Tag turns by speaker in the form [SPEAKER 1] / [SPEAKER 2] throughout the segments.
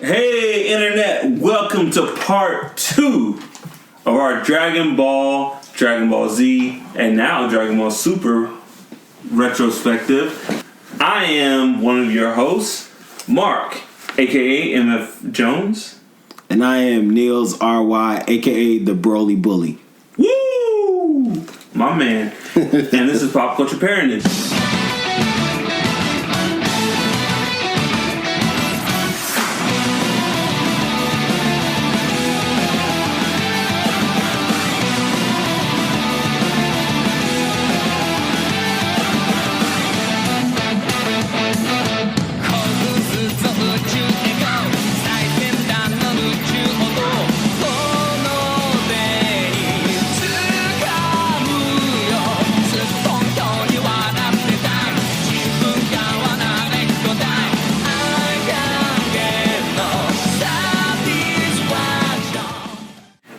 [SPEAKER 1] Hey, Internet, welcome to part 2 of our Dragon Ball, Dragon Ball Z, and now Dragon Ball Super retrospective. I am one of your hosts, Mark, aka MF Jones.
[SPEAKER 2] And I am Niels RY, aka the Broly Bully.
[SPEAKER 1] Woo! My man. And this is Pop Culture Parentage.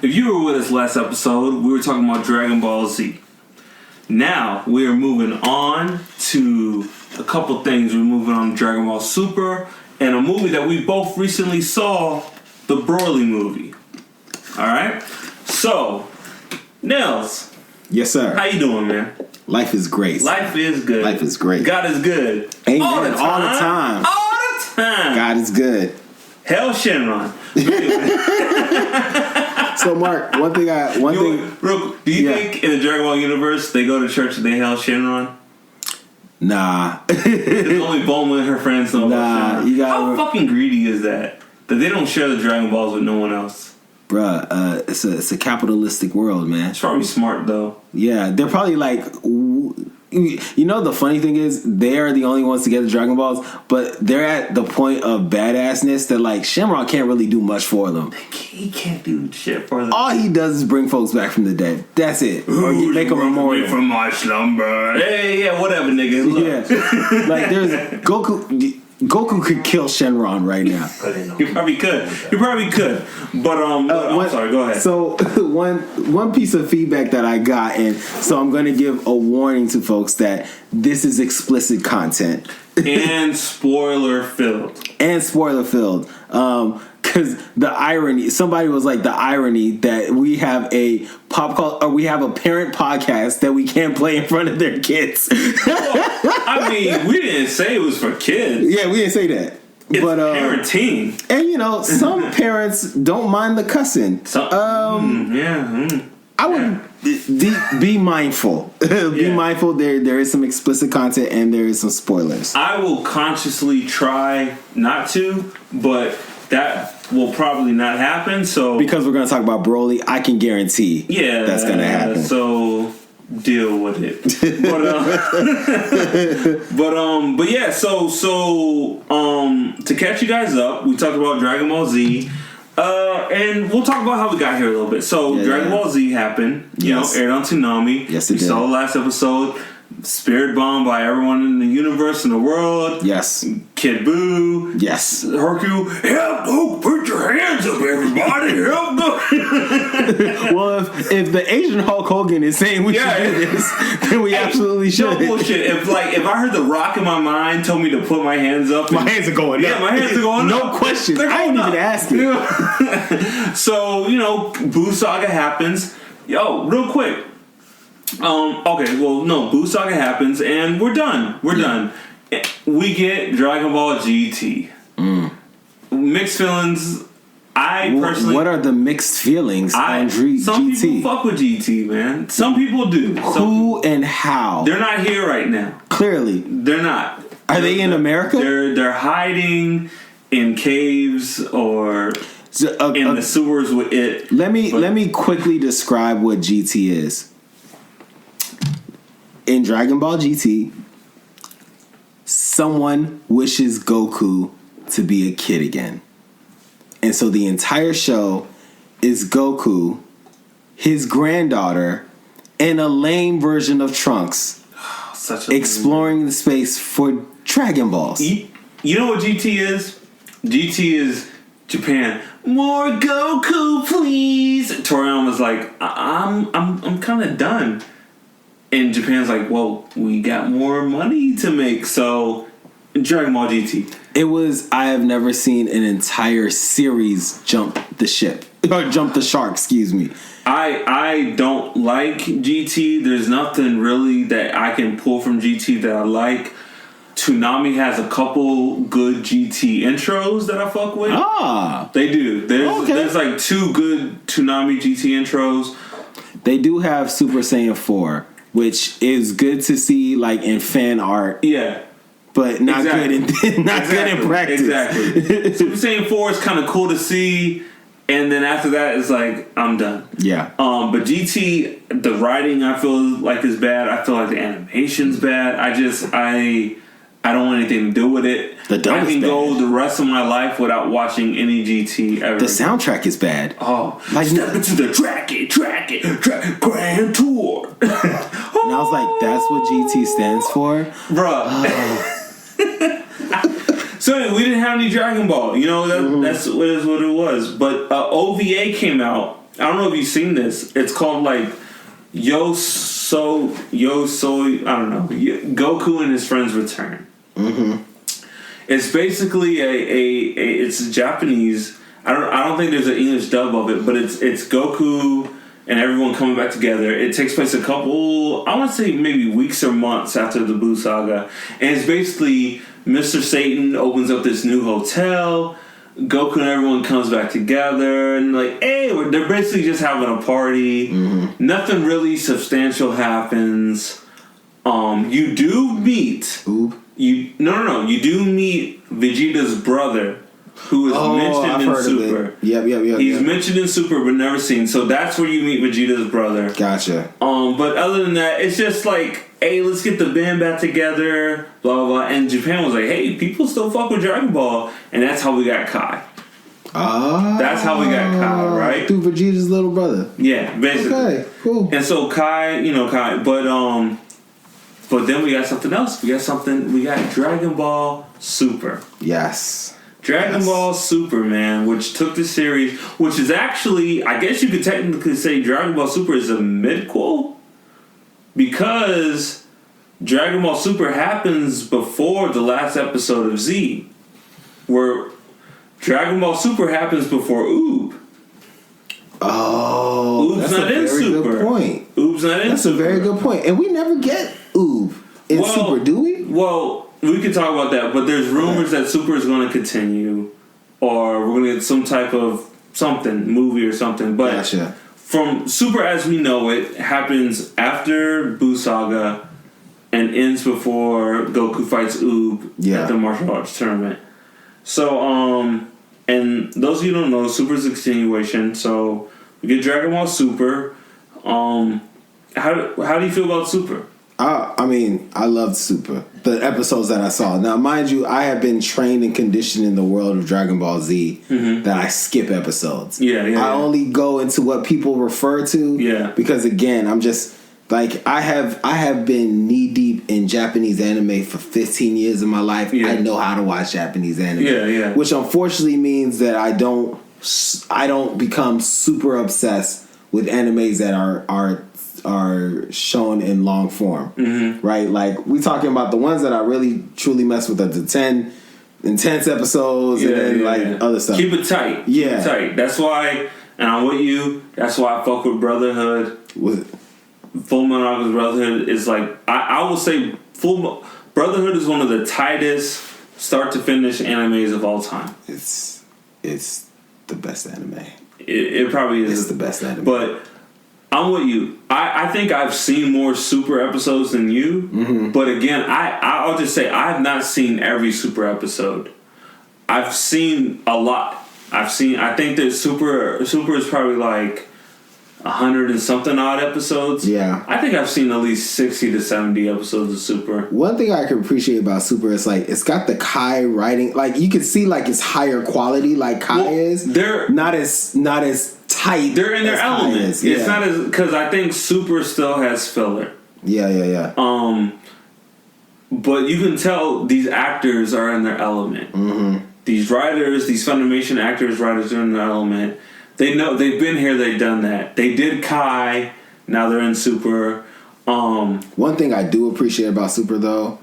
[SPEAKER 1] If you were with us last episode, we were talking about Dragon Ball Z. Now, we are moving on to a couple things. We're moving on to Dragon Ball Super and a movie that we both recently saw, the Broly movie. Alright? So, Nels.
[SPEAKER 2] Yes, sir.
[SPEAKER 1] How you doing, man?
[SPEAKER 2] Life is great.
[SPEAKER 1] Life is good.
[SPEAKER 2] Life is great.
[SPEAKER 1] God is good.
[SPEAKER 2] Amen.
[SPEAKER 1] All the time. All the time.
[SPEAKER 2] God is good.
[SPEAKER 1] Hell Shenron.
[SPEAKER 2] So, Mark, do you
[SPEAKER 1] think in the Dragon Ball universe they go to church and they hail Shenron?
[SPEAKER 2] Nah.
[SPEAKER 1] It's only Bulma and her friends know about Shenron. How fucking greedy is that? That they don't share the Dragon Balls with no one else?
[SPEAKER 2] Bruh, it's a capitalistic world, man.
[SPEAKER 1] It's probably smart, though.
[SPEAKER 2] Yeah, they're probably like... You know, the funny thing is, they are the only ones to get the Dragon Balls, but they're at the point of badassness that, like, Shenron can't really do much for them.
[SPEAKER 1] He can't do shit for them.
[SPEAKER 2] All he does is bring folks back from the dead. That's it. Or make a memorial.
[SPEAKER 1] From my slumber. Yeah, whatever, nigga. Look.
[SPEAKER 2] Yeah. Like, there's... Goku could kill Shenron right now.
[SPEAKER 1] He probably could. But I'm sorry, go ahead.
[SPEAKER 2] So one piece of feedback that I got, and so I'm going to give a warning to folks that this is explicit content.
[SPEAKER 1] And spoiler filled.
[SPEAKER 2] Because the irony, somebody was like, the irony that we have a we have a parent podcast that we can't play in front of their kids.
[SPEAKER 1] Well, I mean, we didn't say it was for kids.
[SPEAKER 2] Yeah, we didn't say that.
[SPEAKER 1] It's parenting.
[SPEAKER 2] And you know, some parents don't mind the cussing. I would be mindful. Be mindful. There is some explicit content and there is some spoilers.
[SPEAKER 1] I will consciously try not to, but that will probably not happen. So
[SPEAKER 2] because we're going to talk about Broly, I can guarantee that's going to happen.
[SPEAKER 1] So deal with it. But yeah. So to catch you guys up, we talked about Dragon Ball Z. And we'll talk about how we got here a little bit. So Dragon Ball Z happened, aired on Toonami.
[SPEAKER 2] Yes, it did.
[SPEAKER 1] We saw the last episode. Spirit bomb by everyone in the universe and the world.
[SPEAKER 2] Yes.
[SPEAKER 1] Kid Buu.
[SPEAKER 2] Yes.
[SPEAKER 1] Hercule. Help! Put your hands up, everybody! Help!
[SPEAKER 2] Well, if the Asian Hulk Hogan is saying we should do this, then we absolutely should.
[SPEAKER 1] No bullshit. If I heard The Rock in my mind told me to put my hands up,
[SPEAKER 2] my hands are going up.
[SPEAKER 1] Yeah, my hands are going up.
[SPEAKER 2] No question. I ain't even asking.
[SPEAKER 1] So Buu Saga happens. Yo, real quick. Buu Saga happens and we're done. Done. We get Dragon Ball GT. Mixed feelings. I personally... What
[SPEAKER 2] are the mixed feelings on GT?
[SPEAKER 1] Some people fuck with GT, man. Some people do.
[SPEAKER 2] Who and how?
[SPEAKER 1] They're not here right now.
[SPEAKER 2] Clearly.
[SPEAKER 1] They're not.
[SPEAKER 2] Are they in America?
[SPEAKER 1] They're hiding in caves or in the sewers with it.
[SPEAKER 2] Let me quickly describe what GT is. In Dragon Ball GT, someone wishes Goku to be a kid again. And so the entire show is Goku, his granddaughter, and a lame version of Trunks exploring the space for Dragon Balls.
[SPEAKER 1] You know what GT is? GT is Japan. More Goku, please. Toriyama's like, I'm kind of done. And Japan's like, well, we got more money to make, so Dragon Ball GT.
[SPEAKER 2] I have never seen an entire series jump the ship. Or jump the shark, excuse me.
[SPEAKER 1] I don't like GT. There's nothing really that I can pull from GT that I like. Toonami has a couple good GT intros that I fuck with.
[SPEAKER 2] Ah.
[SPEAKER 1] They do. There's like 2 good Toonami GT intros.
[SPEAKER 2] They do have Super Saiyan 4, which is good to see like in fan art.
[SPEAKER 1] Yeah.
[SPEAKER 2] But not good in good in practice.
[SPEAKER 1] Exactly. Super Saiyan 4 is kind of cool to see, and then after that it's like I'm done.
[SPEAKER 2] Yeah.
[SPEAKER 1] But GT, the writing I feel like is bad. I feel like the animation's bad. I don't want anything to do with it. I can go the rest of my life without watching any GT ever.
[SPEAKER 2] The soundtrack is bad.
[SPEAKER 1] Oh, like step into the track it, Grand Tour.
[SPEAKER 2] And I was like, that's what GT stands for,
[SPEAKER 1] bruh. So anyway, we didn't have any Dragon Ball. You know that's what it was. But OVA came out. I don't know if you've seen this. It's called like Yo Soy. I don't know. Goku and his friends return. Mm-hmm. It's basically it's Japanese. I don't think there's an English dub of it, but it's Goku and everyone coming back together. It takes place a couple, I want to say maybe weeks or months after the Buu Saga, and it's basically Mr. Satan opens up this new hotel. Goku and everyone comes back together and like, hey, they're basically just having a party. Mm-hmm. Nothing really substantial happens. You do meet.
[SPEAKER 2] Ooh.
[SPEAKER 1] You do meet Vegeta's brother, who is mentioned in Super.
[SPEAKER 2] Yep.
[SPEAKER 1] He's mentioned in Super but never seen. So that's where you meet Vegeta's brother.
[SPEAKER 2] Gotcha.
[SPEAKER 1] But other than that, it's just like, hey, let's get the band back together, blah, blah, blah. And Japan was like, hey, people still fuck with Dragon Ball. And that's how we got Kai. That's how we got Kai, right?
[SPEAKER 2] Through Vegeta's little brother.
[SPEAKER 1] Yeah, basically. Okay,
[SPEAKER 2] cool.
[SPEAKER 1] And so Kai, but then we got something else. We got Dragon Ball Super.
[SPEAKER 2] Yes.
[SPEAKER 1] Dragon Ball Super, man, which took the series, which is actually, I guess you could technically say Dragon Ball Super is a midquel, because Dragon Ball Super happens before the last episode of Z, where Dragon Ball Super happens before Oob.
[SPEAKER 2] Oh,
[SPEAKER 1] Oob's
[SPEAKER 2] that's
[SPEAKER 1] not
[SPEAKER 2] a
[SPEAKER 1] in
[SPEAKER 2] very
[SPEAKER 1] Super.
[SPEAKER 2] good point.
[SPEAKER 1] Oob's not in
[SPEAKER 2] That's
[SPEAKER 1] Super.
[SPEAKER 2] a very good point. And we never get Oob in Super, do we?
[SPEAKER 1] Well, we could talk about that, but there's rumors that Super is going to continue, or we're going to get some type of movie or something. But
[SPEAKER 2] gotcha.
[SPEAKER 1] From Super as we know it happens after Buu Saga and ends before Goku fights Oob at the martial arts tournament. So, and those of you who don't know, Super is a continuation. So we get Dragon Ball Super. How do you feel about Super?
[SPEAKER 2] I mean, I loved Super. The episodes that I saw. Now, mind you, I have been trained and conditioned in the world of Dragon Ball Z that I skip episodes. I only go into what people refer to. Yeah. Because again, I'm just like I have been knee deep in Japanese anime for 15 years of my life. Yeah. I know how to watch Japanese anime. Yeah. Which unfortunately means that I don't become super obsessed with animes that are shown in long form, right? Like we talking about the ones that I really truly mess with are the 10 intense episodes and then other stuff.
[SPEAKER 1] Keep it tight. Keep it tight. That's why, and I'm with you. That's why I fuck with Brotherhood. Full Metal Alchemist Brotherhood is like I will say Brotherhood is one of the tightest start to finish animes of all time.
[SPEAKER 2] It's the best anime.
[SPEAKER 1] It probably is.
[SPEAKER 2] It's the best anime.
[SPEAKER 1] But I'm with you. I think I've seen more Super episodes than you. But again, I'll just say I have not seen every Super episode. I've seen a lot. I think that Super is probably like 100 and something odd episodes. Yeah. I think I've seen at least 60 to 70 episodes of Super.
[SPEAKER 2] One thing I can appreciate about Super is like it's got the Kai writing. Like you can see like it's higher quality like Kai is. They're not as tight.
[SPEAKER 1] They're in their element. It's not as, because I think Super still has filler.
[SPEAKER 2] Yeah.
[SPEAKER 1] But you can tell these actors are in their element. These writers, these Funimation actors, writers are in their element. They know they've been here. They've done that. They did Kai. Now they're in Super.
[SPEAKER 2] One thing I do appreciate about Super though,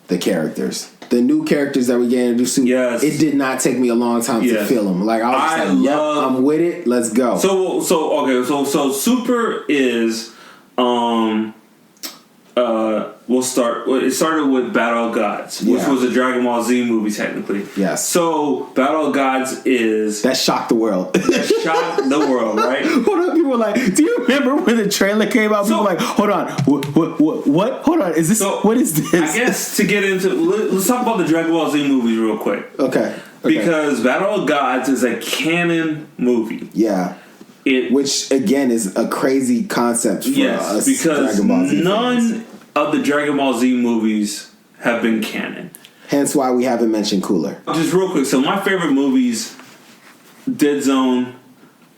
[SPEAKER 2] the characters. the new characters that we get introduced to, it did not take me a long time to feel them. Like I was just like, yep, I'm with it. Let's go.
[SPEAKER 1] So Super is we'll start. It started with Battle of Gods, which was a Dragon Ball Z movie, technically.
[SPEAKER 2] Yes.
[SPEAKER 1] So Battle of Gods is
[SPEAKER 2] that shocked the world.
[SPEAKER 1] That shocked the world, right?
[SPEAKER 2] Hold on, people were like, "Do you remember when the trailer came out?" People were like, "Hold on, what? Hold on, is this? What is this?"
[SPEAKER 1] I guess to get into, let's talk about the Dragon Ball Z movies real quick.
[SPEAKER 2] Okay.
[SPEAKER 1] Because Battle of Gods is a canon movie.
[SPEAKER 2] Yeah. Which again is a crazy concept for us.
[SPEAKER 1] Because
[SPEAKER 2] Dragon Ball Z
[SPEAKER 1] none
[SPEAKER 2] fans.
[SPEAKER 1] of the Dragon Ball Z movies have been canon.
[SPEAKER 2] Hence why we haven't mentioned Cooler.
[SPEAKER 1] Just real quick, so my favorite movies, Dead Zone.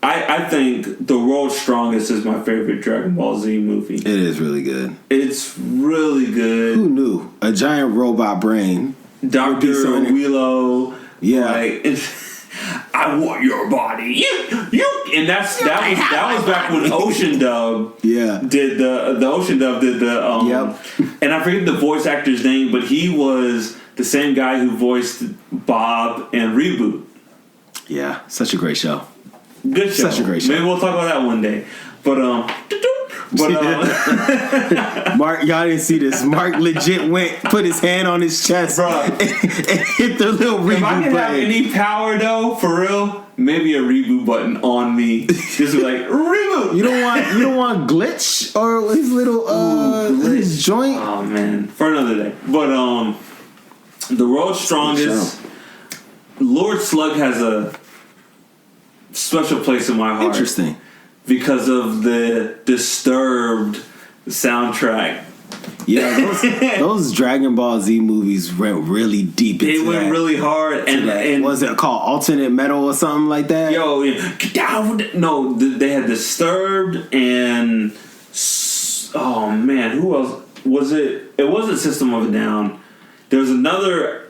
[SPEAKER 1] I think The World's Strongest is my favorite Dragon Ball Z movie.
[SPEAKER 2] It is really good.
[SPEAKER 1] It's really good.
[SPEAKER 2] Who knew? A giant robot brain.
[SPEAKER 1] Dr. Willow.
[SPEAKER 2] Yeah.
[SPEAKER 1] Like, I want your body. You and that was back when Ocean Dub did the Ocean Dub did the and I forget the voice actor's name, but he was the same guy who voiced Bob and Reboot.
[SPEAKER 2] Yeah, such a great show.
[SPEAKER 1] Good show.
[SPEAKER 2] Such a great show.
[SPEAKER 1] Maybe we'll talk about that one day. But
[SPEAKER 2] Mark, y'all didn't see this. Mark legit put his hand on his chest and hit the little reboot
[SPEAKER 1] if I can
[SPEAKER 2] button.
[SPEAKER 1] have any power though, for real, maybe a reboot button on me. Just like reboot.
[SPEAKER 2] You don't want glitch or his little his joint.
[SPEAKER 1] Oh man, for another day. But The World's Strongest. Lord Slug has a special place in my heart.
[SPEAKER 2] Interesting.
[SPEAKER 1] Because of the Disturbed soundtrack.
[SPEAKER 2] Yeah, those Dragon Ball Z movies went really deep into
[SPEAKER 1] They went really hard. And
[SPEAKER 2] was it called Alternate Metal or something like that?
[SPEAKER 1] Yo, get down with it. No, they had Disturbed and... Oh, man, who else? Was it... It wasn't System of a Down. There was another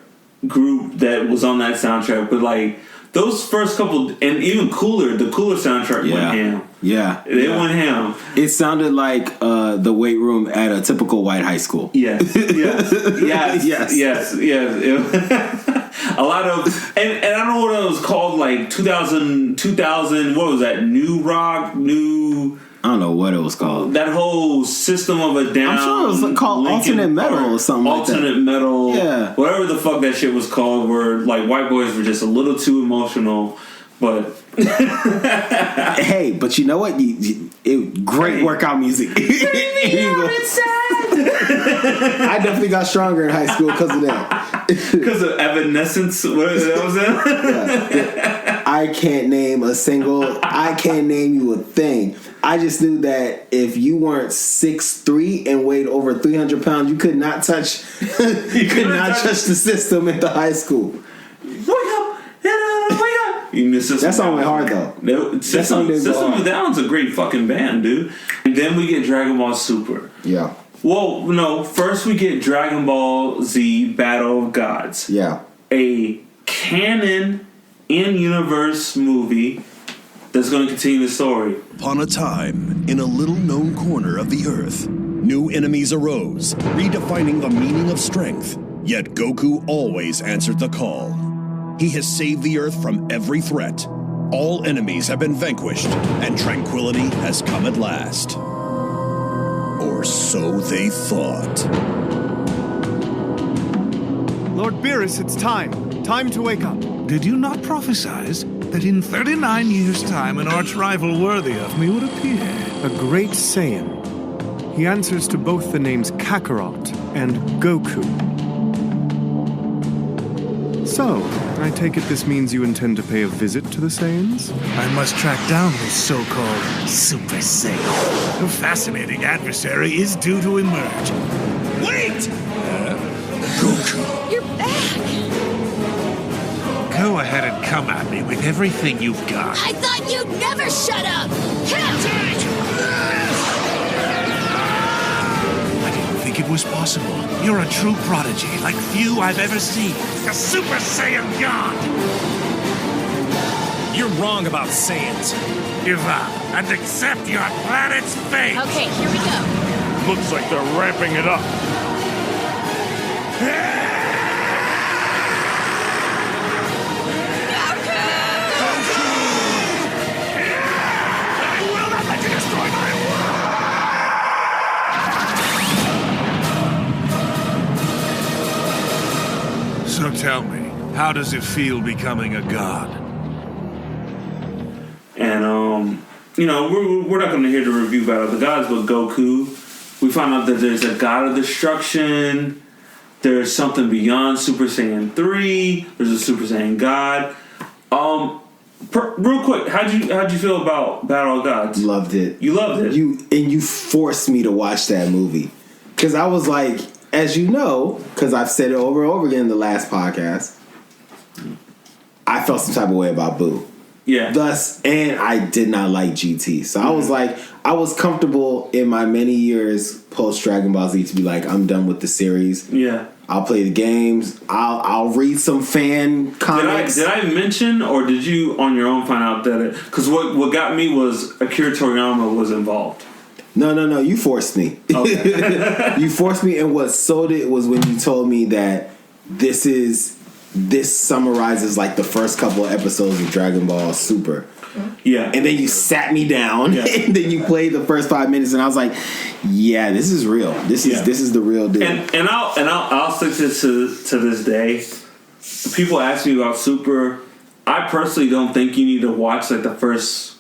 [SPEAKER 1] group that was on that soundtrack, but like... Those first couple, and even Cooler, the Cooler soundtrack went ham.
[SPEAKER 2] Yeah.
[SPEAKER 1] They went ham.
[SPEAKER 2] It sounded like the weight room at a typical white high school.
[SPEAKER 1] Yes. A lot of, and I don't know what it was called, like 2000, what was that? New Rock, I
[SPEAKER 2] don't know what it was called.
[SPEAKER 1] That whole System of a Down.
[SPEAKER 2] I'm sure it was called Alternate Metal or something like that.
[SPEAKER 1] Alternate Metal.
[SPEAKER 2] Yeah.
[SPEAKER 1] Whatever the fuck that shit was called, where like white boys were just a little too emotional. But
[SPEAKER 2] hey, but you know what? Great workout music. I definitely got stronger in high school because of that.
[SPEAKER 1] Because of Evanescence. What was that?
[SPEAKER 2] Yeah. I can't name you a thing. I just knew that if you weren't 6'3" and weighed over 300 pounds, you could not touch touch the system at the high school.
[SPEAKER 1] Wake up!
[SPEAKER 2] That song went hard though.
[SPEAKER 1] System of a Down's a great fucking band, dude. And then we get Dragon Ball Super.
[SPEAKER 2] Yeah.
[SPEAKER 1] Well, no. First we get Dragon Ball Z Battle of Gods.
[SPEAKER 2] Yeah.
[SPEAKER 1] A canon in-universe movie that's going to continue the story.
[SPEAKER 3] Upon a time, in a little-known corner of the Earth, new enemies arose, redefining the meaning of strength. Yet Goku always answered the call. He has saved the Earth from every threat. All enemies have been vanquished, and tranquility has come at last. Or so they thought.
[SPEAKER 4] Lord Beerus, it's time. Time to wake up.
[SPEAKER 5] Did you not prophesize that in 39 years' time an arch-rival worthy of me would appear?
[SPEAKER 4] A great Saiyan. He answers to both the names Kakarot and Goku. So, I take it this means you intend to pay a visit to the Saiyans?
[SPEAKER 5] I must track down this so-called Super Saiyan. A fascinating adversary is due to emerge. Wait!
[SPEAKER 3] Goku.
[SPEAKER 6] You're back!
[SPEAKER 5] Go ahead and come at me with everything you've got.
[SPEAKER 6] I thought you'd never shut up!
[SPEAKER 5] I didn't think it was possible. You're a true prodigy, like few I've ever seen. The Super Saiyan God!
[SPEAKER 7] You're wrong about Saiyans.
[SPEAKER 5] Give up and accept your planet's fate!
[SPEAKER 6] Okay, here we go.
[SPEAKER 7] Looks like they're ramping it up.
[SPEAKER 5] Tell me, how does it feel becoming a god?
[SPEAKER 1] And we're not going to hear the review Battle of the Gods, but Goku, we found out that there's a God of Destruction. There's something beyond Super Saiyan 3. There's a Super Saiyan God. Real quick, how'd you feel about Battle of Gods?
[SPEAKER 2] Loved it.
[SPEAKER 1] You loved it.
[SPEAKER 2] You forced me to watch that movie because I was like, as you know, because I've said it over and over again in the last podcast, I felt some type of way about Boo.
[SPEAKER 1] Yeah.
[SPEAKER 2] And I did not like GT. So I was like, I was comfortable in my many years post Dragon Ball Z to be like, I'm done with the series.
[SPEAKER 1] Yeah.
[SPEAKER 2] I'll play the games. I'll read some fan comics.
[SPEAKER 1] Did I mention, or did you on your own find out that it? Because what got me was Akira Toriyama was involved.
[SPEAKER 2] No. You forced me.
[SPEAKER 1] Okay.
[SPEAKER 2] You forced me, and what sold it was when you told me that this summarizes like the first couple of episodes of Dragon Ball Super.
[SPEAKER 1] Yeah.
[SPEAKER 2] And then you sat me down,
[SPEAKER 1] yeah.
[SPEAKER 2] And then you played the first 5 minutes, and I was like, "Yeah, this is real. This is the real deal."
[SPEAKER 1] And I'll stick to this day. People ask me about Super. I personally don't think you need to watch like the first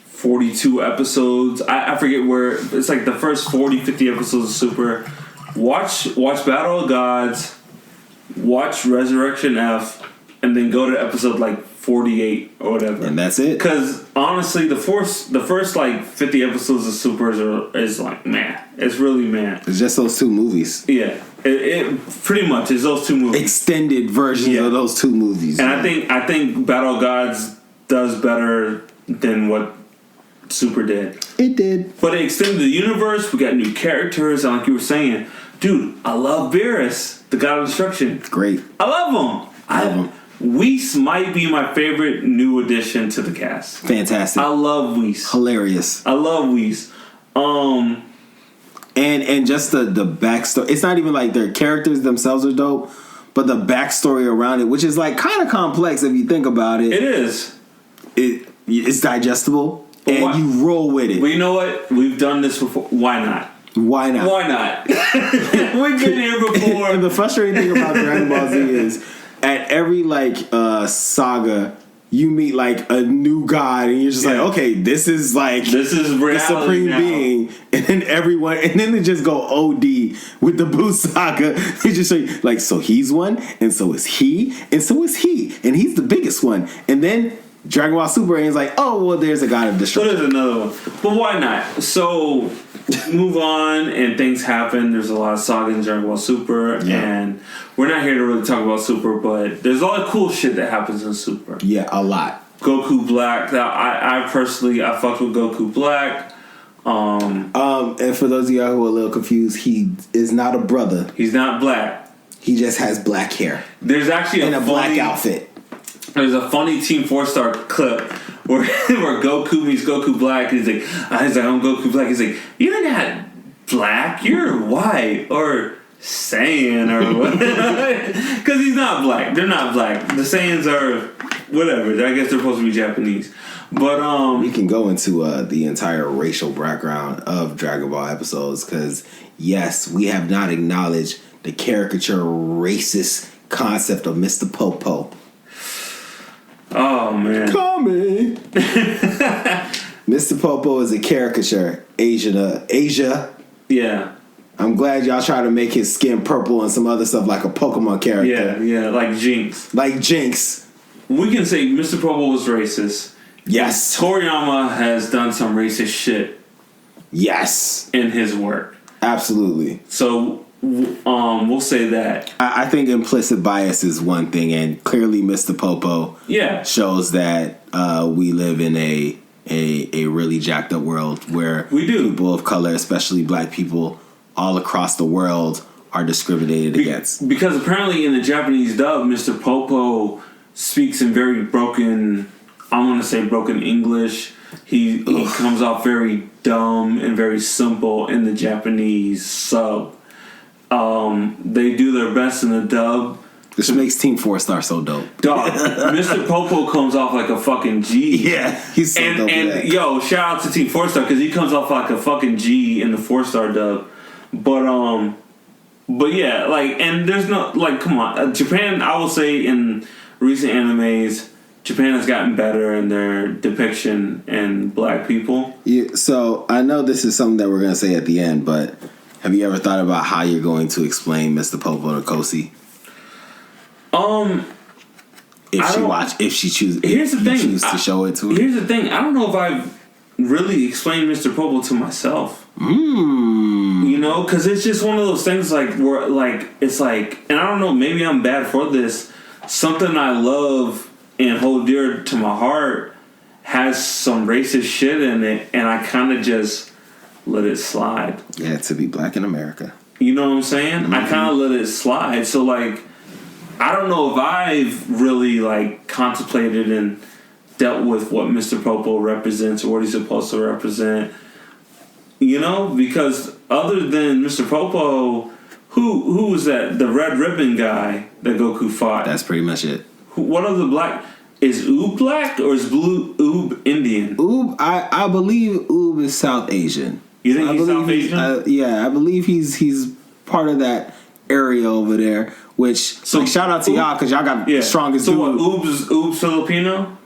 [SPEAKER 1] 42 episodes. I forget where it's like the first 40, 50 episodes of Super. Watch Battle of Gods. Watch Resurrection F, and then go to episode like 48 or whatever,
[SPEAKER 2] and that's it.
[SPEAKER 1] Because honestly, the first like 50 episodes of Super is like man, it's really man.
[SPEAKER 2] It's just those two movies.
[SPEAKER 1] Yeah, it pretty much is those two movies,
[SPEAKER 2] extended versions of those two movies.
[SPEAKER 1] And I think Battle of Gods does better than what Super did.
[SPEAKER 2] It did,
[SPEAKER 1] but it extended the universe. We got new characters, and like you were saying, dude, I love Beerus, the God of Destruction.
[SPEAKER 2] Great,
[SPEAKER 1] I love him. Whis might be my favorite new addition to the cast.
[SPEAKER 2] Fantastic.
[SPEAKER 1] I love Whis.
[SPEAKER 2] Hilarious.
[SPEAKER 1] I love Whis.
[SPEAKER 2] And just the backstory. It's not even like their characters themselves are dope, but the backstory around it, which is like kind of complex if you think about it.
[SPEAKER 1] It is.
[SPEAKER 2] It's digestible, but and you roll with it.
[SPEAKER 1] Well, you know what? We've done this before. Why not?
[SPEAKER 2] Why not?
[SPEAKER 1] Why not? We've been here before.
[SPEAKER 2] And the frustrating thing about Dragon Ball Z is at every like saga, you meet like a new god, and you're just like, okay, this is the supreme now. Being, and then they just go OD with the Boo saga. They just say like, so he's one, and so is he, and so is he, and he's the biggest one, and then Dragon Ball Super, and it's like, oh well, there's a god of destruction.
[SPEAKER 1] So there's another one, but why not? So move on, and things happen. There's a lot of saga in Dragon Ball Super, and we're not here to really talk about Super, but there's a lot of cool shit that happens in Super.
[SPEAKER 2] Yeah, a lot.
[SPEAKER 1] Goku Black. I personally fucked with Goku Black.
[SPEAKER 2] And for those of y'all who are a little confused, he is not a brother.
[SPEAKER 1] He's not black.
[SPEAKER 2] He just has black hair.
[SPEAKER 1] There's actually
[SPEAKER 2] a black outfit.
[SPEAKER 1] There's a funny Team 4-Star clip where Goku meets Goku Black, and he's like, I'm Goku Black. He's like, you're not black, you're white, or Saiyan, or what? Because he's not black. They're not black. The Saiyans are whatever. I guess they're supposed to be Japanese. But
[SPEAKER 2] we can go into the entire racial background of Dragon Ball episodes, because yes, we have not acknowledged the caricature racist concept of Mr. Popo.
[SPEAKER 1] Oh man,
[SPEAKER 2] coming. Mr. Popo is a caricature. Asia.
[SPEAKER 1] Yeah.
[SPEAKER 2] I'm glad y'all try to make his skin purple and some other stuff like a Pokemon character.
[SPEAKER 1] Yeah, like Jinx. We can say Mr. Popo was racist.
[SPEAKER 2] Yes.
[SPEAKER 1] Toriyama has done some racist shit.
[SPEAKER 2] Yes.
[SPEAKER 1] In his work.
[SPEAKER 2] Absolutely.
[SPEAKER 1] So, we'll say that.
[SPEAKER 2] I think implicit bias is one thing, and clearly Mr. Popo shows that we live in a really jacked up world where people of color, especially black people, all across the world are discriminated against. Because
[SPEAKER 1] apparently in the Japanese dub, Mr. Popo speaks in very broken English. He comes off very dumb and very simple in the Japanese sub. They do their best in the dub.
[SPEAKER 2] This makes Team 4-Star so dope.
[SPEAKER 1] Dog, Mr. Popo comes off like a fucking G.
[SPEAKER 2] Yeah, he's so dope.
[SPEAKER 1] And yo, shout out to Team 4-Star because he comes off like a fucking G in the 4-Star dub. But But yeah, like, and there's no, like, come on. Japan, I will say, in recent animes, Japan has gotten better in their depiction in black people.
[SPEAKER 2] Yeah, so I know this is something that we're going to say at the end, but have you ever thought about how you're going to explain Mr. Popo to Kosi? If she chooses to show it to her.
[SPEAKER 1] Here's the thing. I don't know if I've really explained Mr. Popo to myself.
[SPEAKER 2] You
[SPEAKER 1] know, because it's just one of those things like where like it's like, and I don't know, maybe I'm bad for this. Something I love and hold dear to my heart has some racist shit in it, and I kind of just let it slide.
[SPEAKER 2] Yeah, to be black in America.
[SPEAKER 1] You know what I'm saying?
[SPEAKER 2] Mm-hmm.
[SPEAKER 1] I kind of let it slide. So like, I don't know if I've really like contemplated and dealt with what Mr. Popo represents or what he's supposed to represent. You know, because other than Mr. Popo, who was that? The Red Ribbon guy that Goku fought.
[SPEAKER 2] That's pretty much it.
[SPEAKER 1] What are the black? Is Oob black or is Oob Indian?
[SPEAKER 2] Oob, I believe Oob is South Asian.
[SPEAKER 1] You think he's South Asian?
[SPEAKER 2] Yeah, I believe he's part of that area over there. Which, so like, shout out to y'all because y'all got the strongest.
[SPEAKER 1] So
[SPEAKER 2] dude.
[SPEAKER 1] what? Oob's Filipino?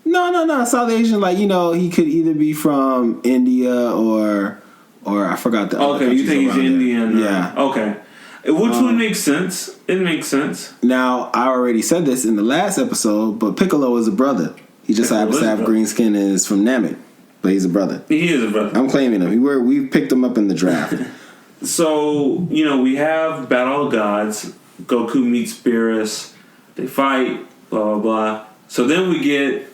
[SPEAKER 2] No, South Asian. Like, you know, he could either be from India or I forgot the.
[SPEAKER 1] Okay, you think he's Indian?
[SPEAKER 2] Yeah.
[SPEAKER 1] Okay, which would make sense. It makes sense.
[SPEAKER 2] Now, I already said this in the last episode, but Piccolo is a brother. He just happens to have green skin and is from Namek, but he's a brother.
[SPEAKER 1] He is a brother.
[SPEAKER 2] I'm claiming him. We picked him up in the draft.
[SPEAKER 1] So, you know, we have Battle of Gods. Goku meets Beerus. They fight. Blah blah blah. So then we get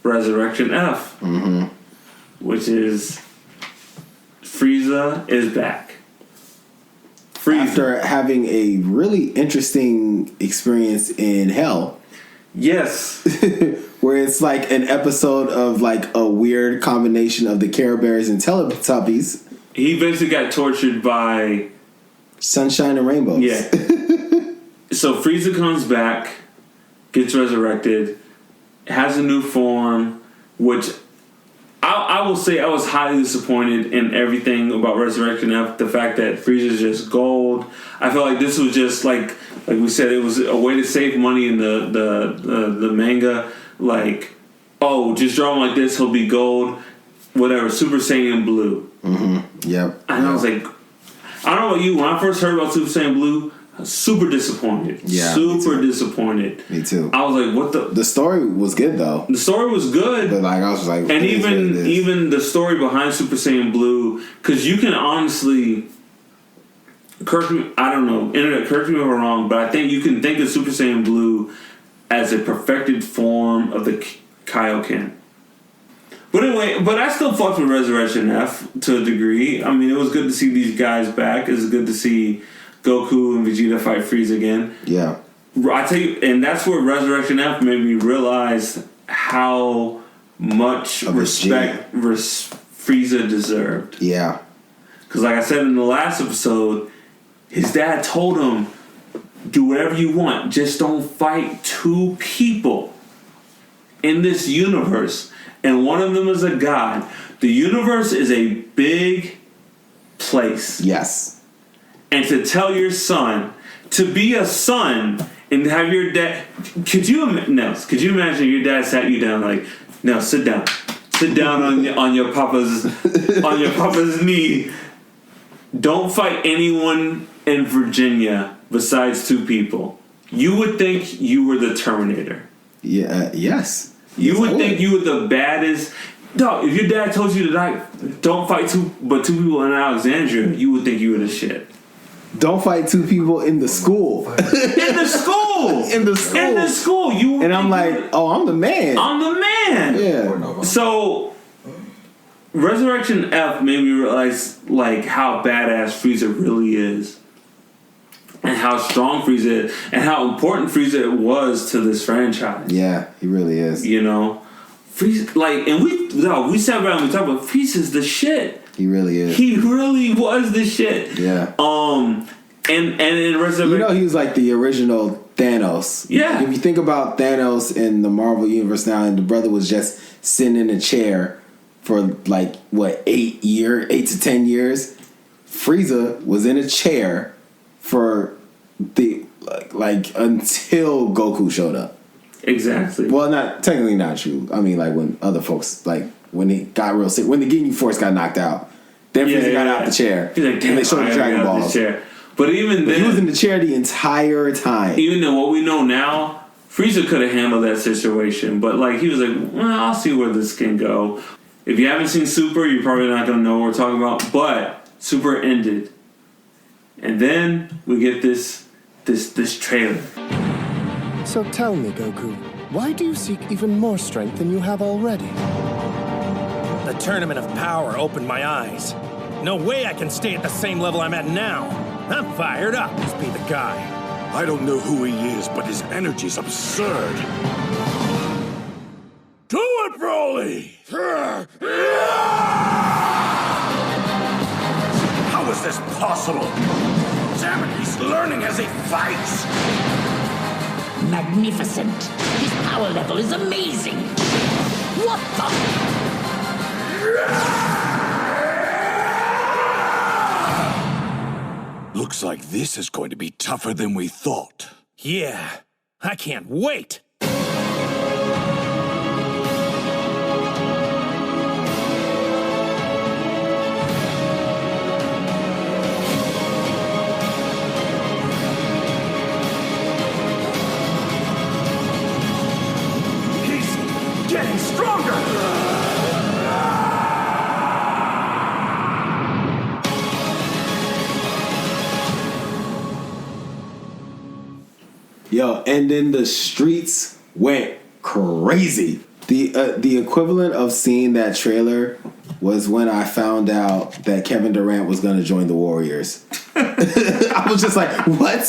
[SPEAKER 1] Resurrection F, which is Frieza is back.
[SPEAKER 2] After having a really interesting experience in Hell.
[SPEAKER 1] Yes.
[SPEAKER 2] Where it's like an episode of like a weird combination of the Care Bears and Teletubbies.
[SPEAKER 1] He basically got tortured by
[SPEAKER 2] Sunshine and Rainbows.
[SPEAKER 1] Yeah. So Frieza comes back, gets resurrected, has a new form, which I will say I was highly disappointed in everything about Resurrection F. The fact that Frieza's just gold. I felt like this was just like we said, it was a way to save money in the manga. Like, oh, just draw him like this, he'll be gold. Whatever, Super Saiyan Blue.
[SPEAKER 2] Yep.
[SPEAKER 1] And I was like, I don't know about you. When I first heard about Super Saiyan Blue, I was super disappointed.
[SPEAKER 2] Yeah,
[SPEAKER 1] super disappointed.
[SPEAKER 2] Me too.
[SPEAKER 1] I was like, what the?
[SPEAKER 2] The story was good though.
[SPEAKER 1] The story was good,
[SPEAKER 2] but like I was like,
[SPEAKER 1] and even the story behind Super Saiyan Blue, because you can honestly, I don't know, internet, correct me if I'm wrong, but I think you can think of Super Saiyan Blue as a perfected form of the Kaioken. But anyway, but I still fucked with Resurrection F to a degree. I mean, it was good to see these guys back. It was good to see Goku and Vegeta fight Frieza again.
[SPEAKER 2] Yeah.
[SPEAKER 1] I tell you, and that's where Resurrection F made me realize how much respect Frieza deserved.
[SPEAKER 2] Yeah.
[SPEAKER 1] Because like I said in the last episode, his dad told him, do whatever you want, just don't fight two people in this universe. And one of them is a god. The universe is a big place.
[SPEAKER 2] Yes.
[SPEAKER 1] And to tell your son, to be a son and have your dad, could you imagine your dad sat you down like, no, sit down on your papa's knee. Don't fight anyone in Virginia besides two people. You would think you were the Terminator.
[SPEAKER 2] Yeah. Yes.
[SPEAKER 1] You would think you were the baddest. Dog, if your dad told you tonight, don't fight two people in Alexandria, you would think you were the shit.
[SPEAKER 2] Don't fight two people in the school.
[SPEAKER 1] In the school.
[SPEAKER 2] And I'm like, oh, I'm the man.
[SPEAKER 1] I'm the man.
[SPEAKER 2] Yeah.
[SPEAKER 1] So, Resurrection F made me realize like how badass Frieza really is. And how strong Frieza is. And how important Frieza was to this franchise.
[SPEAKER 2] Yeah, he really is.
[SPEAKER 1] You know? Frieza, like, and we sat around and we talked about Frieza's the shit.
[SPEAKER 2] He really is.
[SPEAKER 1] He really was the shit.
[SPEAKER 2] Yeah.
[SPEAKER 1] And in Resurrection,
[SPEAKER 2] you know, he was like the original Thanos.
[SPEAKER 1] Yeah.
[SPEAKER 2] Like if you think about Thanos in the Marvel universe now, and the brother was just sitting in a chair for like what 8 to 10 years. Frieza was in a chair for the like until Goku showed up.
[SPEAKER 1] Exactly.
[SPEAKER 2] Well, not true. I mean, like when other folks, like when he got real sick, when the Ginyu Force got knocked out, then Frieza got out the chair,
[SPEAKER 1] He's like,
[SPEAKER 2] and they showed the Dragon Balls.
[SPEAKER 1] But even then,
[SPEAKER 2] he was in the chair the entire time.
[SPEAKER 1] Even though what we know now, Frieza could have handled that situation, but like he was like, well, I'll see where this can go. If you haven't seen Super, you're probably not gonna know what we're talking about. But Super ended, and then we get this trailer.
[SPEAKER 8] So tell me, Goku, why do you seek even more strength than you have already?
[SPEAKER 7] The Tournament of Power opened my eyes. No way I can stay at the same level I'm at now. I'm fired up. Just be the guy.
[SPEAKER 5] I don't know who he is, but his energy's absurd. Do it, Broly! How is this possible? Damn it, he's learning as he fights!
[SPEAKER 6] Magnificent. His power level is amazing. What the?
[SPEAKER 5] Looks like this is going to be tougher than we thought.
[SPEAKER 7] Yeah, I can't wait.
[SPEAKER 5] He's getting stronger!
[SPEAKER 2] Yo, and then the streets went crazy. The equivalent of seeing that trailer was when I found out that Kevin Durant was going to join the Warriors. I was just like, what?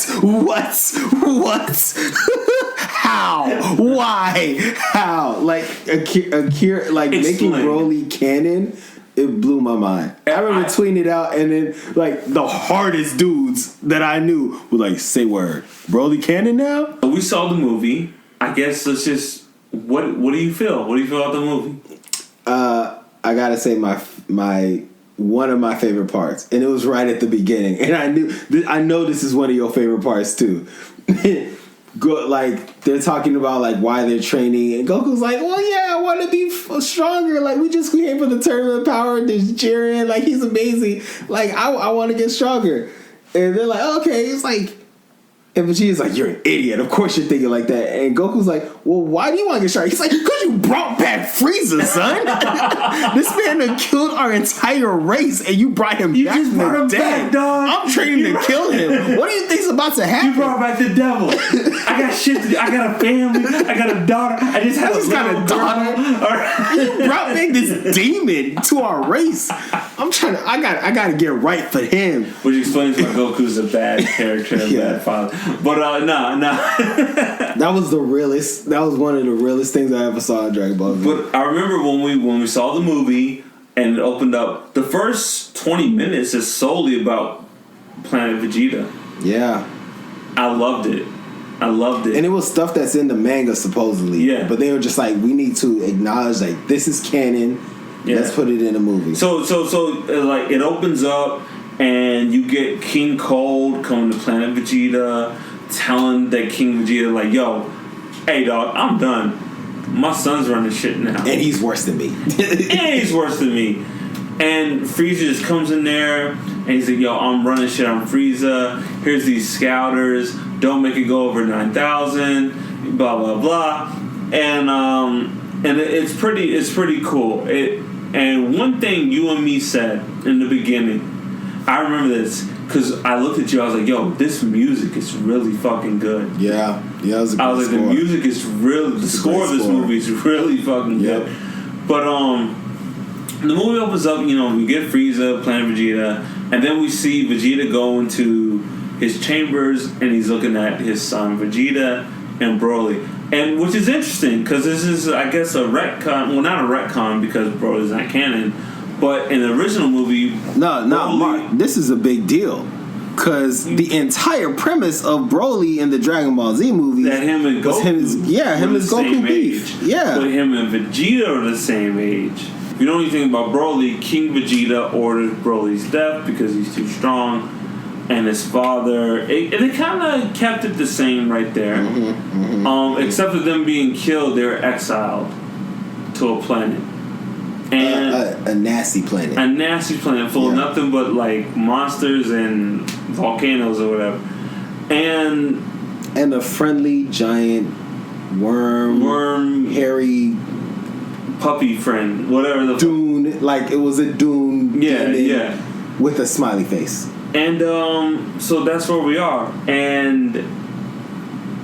[SPEAKER 2] How? Why? How? Like Akira, like making Broly canon. It blew my mind. I remember tweeting it out, and then like the hardest dudes that I knew were like, "Say word, Broly canon now."
[SPEAKER 1] We saw the movie. I guess let's just what do you feel? What do you feel about the movie?
[SPEAKER 2] I gotta say my one of my favorite parts, and it was right at the beginning, and I know this is one of your favorite parts too. Like they're talking about like why they're training, and Goku's like, "Well, yeah, I want to be stronger. Like we just came for the Tournament of Power. There's Jiren, like he's amazing. Like I want to get stronger." And they're like, "Okay." It's like, and Vegeta's like, "You're an idiot. Of course you're thinking like that." And Goku's like, "Well, why do you want to get stronger?" He's like, "Because you brought back Frieza, son. This man had killed our entire race, and you brought him back from the dead.
[SPEAKER 1] Dog.
[SPEAKER 2] I'm training to kill him. What do you think's about to happen?
[SPEAKER 1] You brought back the devil. I got shit to do. I got a family. I got a daughter. I just got a daughter.
[SPEAKER 2] You brought back this demon to our race. I'm trying to. I got to get right for him."
[SPEAKER 1] Which explains why Goku's a bad character, and bad father. But no.
[SPEAKER 2] That was the realest. That was one of the realest things I ever saw in Dragon Ball Z.
[SPEAKER 1] But I remember when we saw the movie and it opened up, the first 20 minutes is solely about Planet Vegeta.
[SPEAKER 2] Yeah,
[SPEAKER 1] I loved it. And
[SPEAKER 2] it was stuff that's in the manga supposedly.
[SPEAKER 1] Yeah.
[SPEAKER 2] But they were just like, we need to acknowledge like this is canon. Yeah. Let's put it in a movie.
[SPEAKER 1] So like it opens up and you get King Cold coming to Planet Vegeta, telling that King Vegeta like, "Yo, hey dog, I'm done. My son's running shit now,
[SPEAKER 2] and he's worse than me.
[SPEAKER 1] And Frieza just comes in there and he's like, "Yo, I'm running shit on Frieza. Here's these scouters. Don't make it go over 9,000. Blah blah blah." And it's pretty cool. And one thing you and me said in the beginning, I remember this because I looked at you. I was like, "Yo, this music is really fucking good."
[SPEAKER 2] Yeah. It was a good
[SPEAKER 1] I was like,
[SPEAKER 2] score.
[SPEAKER 1] "The music is really the score of this movie is really fucking good." But the movie opens up. You know, we get Frieza, Planet Vegeta, and then we see Vegeta go into his chambers, and he's looking at his son Vegeta and Broly, and which is interesting because this is, I guess, a retcon. Well, not a retcon because Broly's not canon. But in the original movie...
[SPEAKER 2] No, Mark, this is a big deal. Because the entire premise of Broly in the Dragon Ball Z movie...
[SPEAKER 1] That him and Goku...
[SPEAKER 2] him and Goku beef. Yeah.
[SPEAKER 1] But him and Vegeta are the same age. If you know anything about Broly, King Vegeta orders Broly's death because he's too strong. and his father. They kind of kept it the same right there. Except for them being killed, they were exiled to a planet. And
[SPEAKER 2] a nasty planet.
[SPEAKER 1] A nasty planet full of nothing but like monsters and volcanoes or whatever. And
[SPEAKER 2] a friendly giant worm, hairy
[SPEAKER 1] puppy friend, whatever the
[SPEAKER 2] dune. Like it was a dune.
[SPEAKER 1] Yeah.
[SPEAKER 2] With a smiley face.
[SPEAKER 1] And so that's where we are. And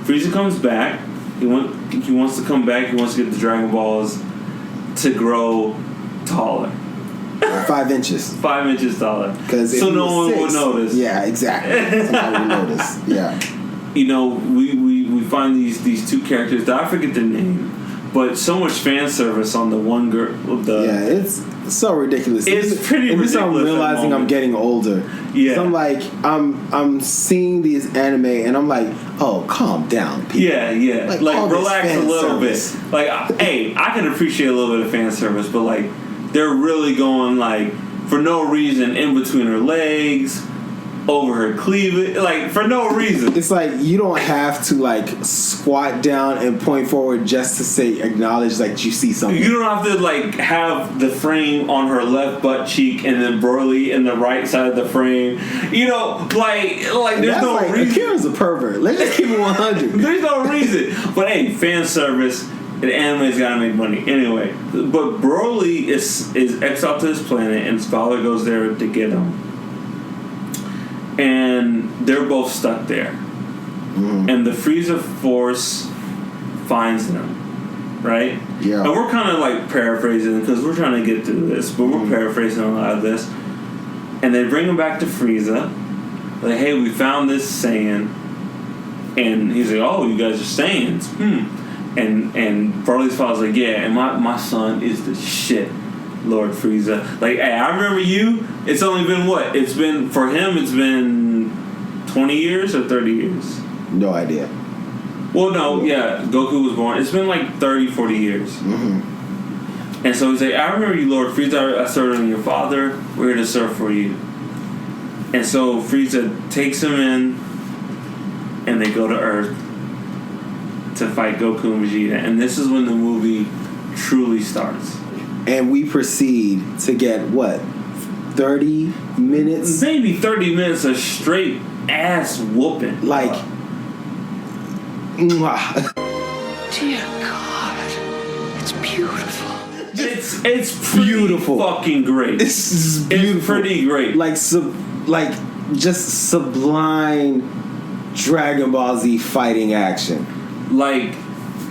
[SPEAKER 1] Frieza comes back. He wants to come back. He wants to get the Dragon Balls to grow taller.
[SPEAKER 2] 5 inches.
[SPEAKER 1] 5 inches taller.
[SPEAKER 2] So
[SPEAKER 1] no one would notice.
[SPEAKER 2] Yeah, exactly. Somebody would notice. Yeah.
[SPEAKER 1] You know, we find these two characters that I forget their name, but so much fan service on the one girl.
[SPEAKER 2] It's so ridiculous.
[SPEAKER 1] It's pretty ridiculous.
[SPEAKER 2] I'm realizing I'm getting older.
[SPEAKER 1] Yeah.
[SPEAKER 2] So I'm like, I'm seeing these anime and I'm like, oh, calm down, people.
[SPEAKER 1] Yeah. Like relax a little bit. Like, hey, I can appreciate a little bit of fan service, but like, they're really going like for no reason in between her legs, over her cleavage, like for no reason.
[SPEAKER 2] It's like you don't have to like squat down and point forward just to say acknowledge that you see something.
[SPEAKER 1] You don't have to like have the frame on her left butt cheek and then Broly in the right side of the frame. You know, like there's
[SPEAKER 2] that's
[SPEAKER 1] no reason.
[SPEAKER 2] Akira's a pervert. Let's just keep it 100.
[SPEAKER 1] There's no reason. But hey, fan service. The anime's gotta make money anyway. But Broly is exiled to this planet, and his father goes there to get him. And they're both stuck there. And the Frieza Force finds them, right?
[SPEAKER 2] Yeah.
[SPEAKER 1] And we're kind of like paraphrasing because we're trying to get through this, but we're paraphrasing a lot of this. And they bring him back to Frieza. Like, hey, we found this Saiyan. And he's like, oh, you guys are Saiyans. And Broly's father's like, yeah, and my son is the shit, Lord Frieza. Like, hey, I remember you. It's only been what? It's been, for him, it's been 20 years or 30 years?
[SPEAKER 2] No idea.
[SPEAKER 1] Well, no, yeah, Goku was born. It's been like 30, 40 years. And so he's like, I remember you, Lord Frieza. I served on your father. We're here to serve for you. And so Frieza takes him in, and they go to Earth to fight Goku and Vegeta. And this is when the movie truly starts.
[SPEAKER 2] And we proceed to get, what, 30 minutes?
[SPEAKER 1] Maybe 30 minutes of straight ass whooping.
[SPEAKER 2] Like, mwah.
[SPEAKER 6] Dear God, it's beautiful.
[SPEAKER 1] It's pretty
[SPEAKER 2] beautiful.
[SPEAKER 1] Fucking great.
[SPEAKER 2] It's beautiful.
[SPEAKER 1] It's pretty great.
[SPEAKER 2] Like just sublime Dragon Ball Z fighting action.
[SPEAKER 1] Like,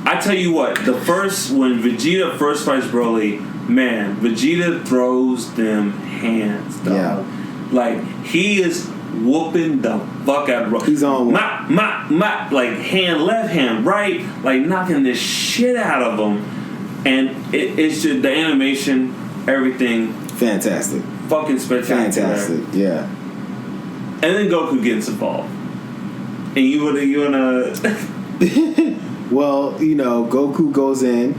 [SPEAKER 1] I tell you what, when Vegeta first fights Broly, man, Vegeta throws them hands, dog.
[SPEAKER 2] Yeah.
[SPEAKER 1] Like, he is whooping the fuck out of Broly.
[SPEAKER 2] He's on one.
[SPEAKER 1] Like, hand left, hand right, like, knocking this shit out of him. And it's just the animation, everything.
[SPEAKER 2] Fantastic.
[SPEAKER 1] Fucking spectacular.
[SPEAKER 2] Fantastic, yeah.
[SPEAKER 1] And then Goku gets involved. And you wanna
[SPEAKER 2] Well, you know, Goku goes in,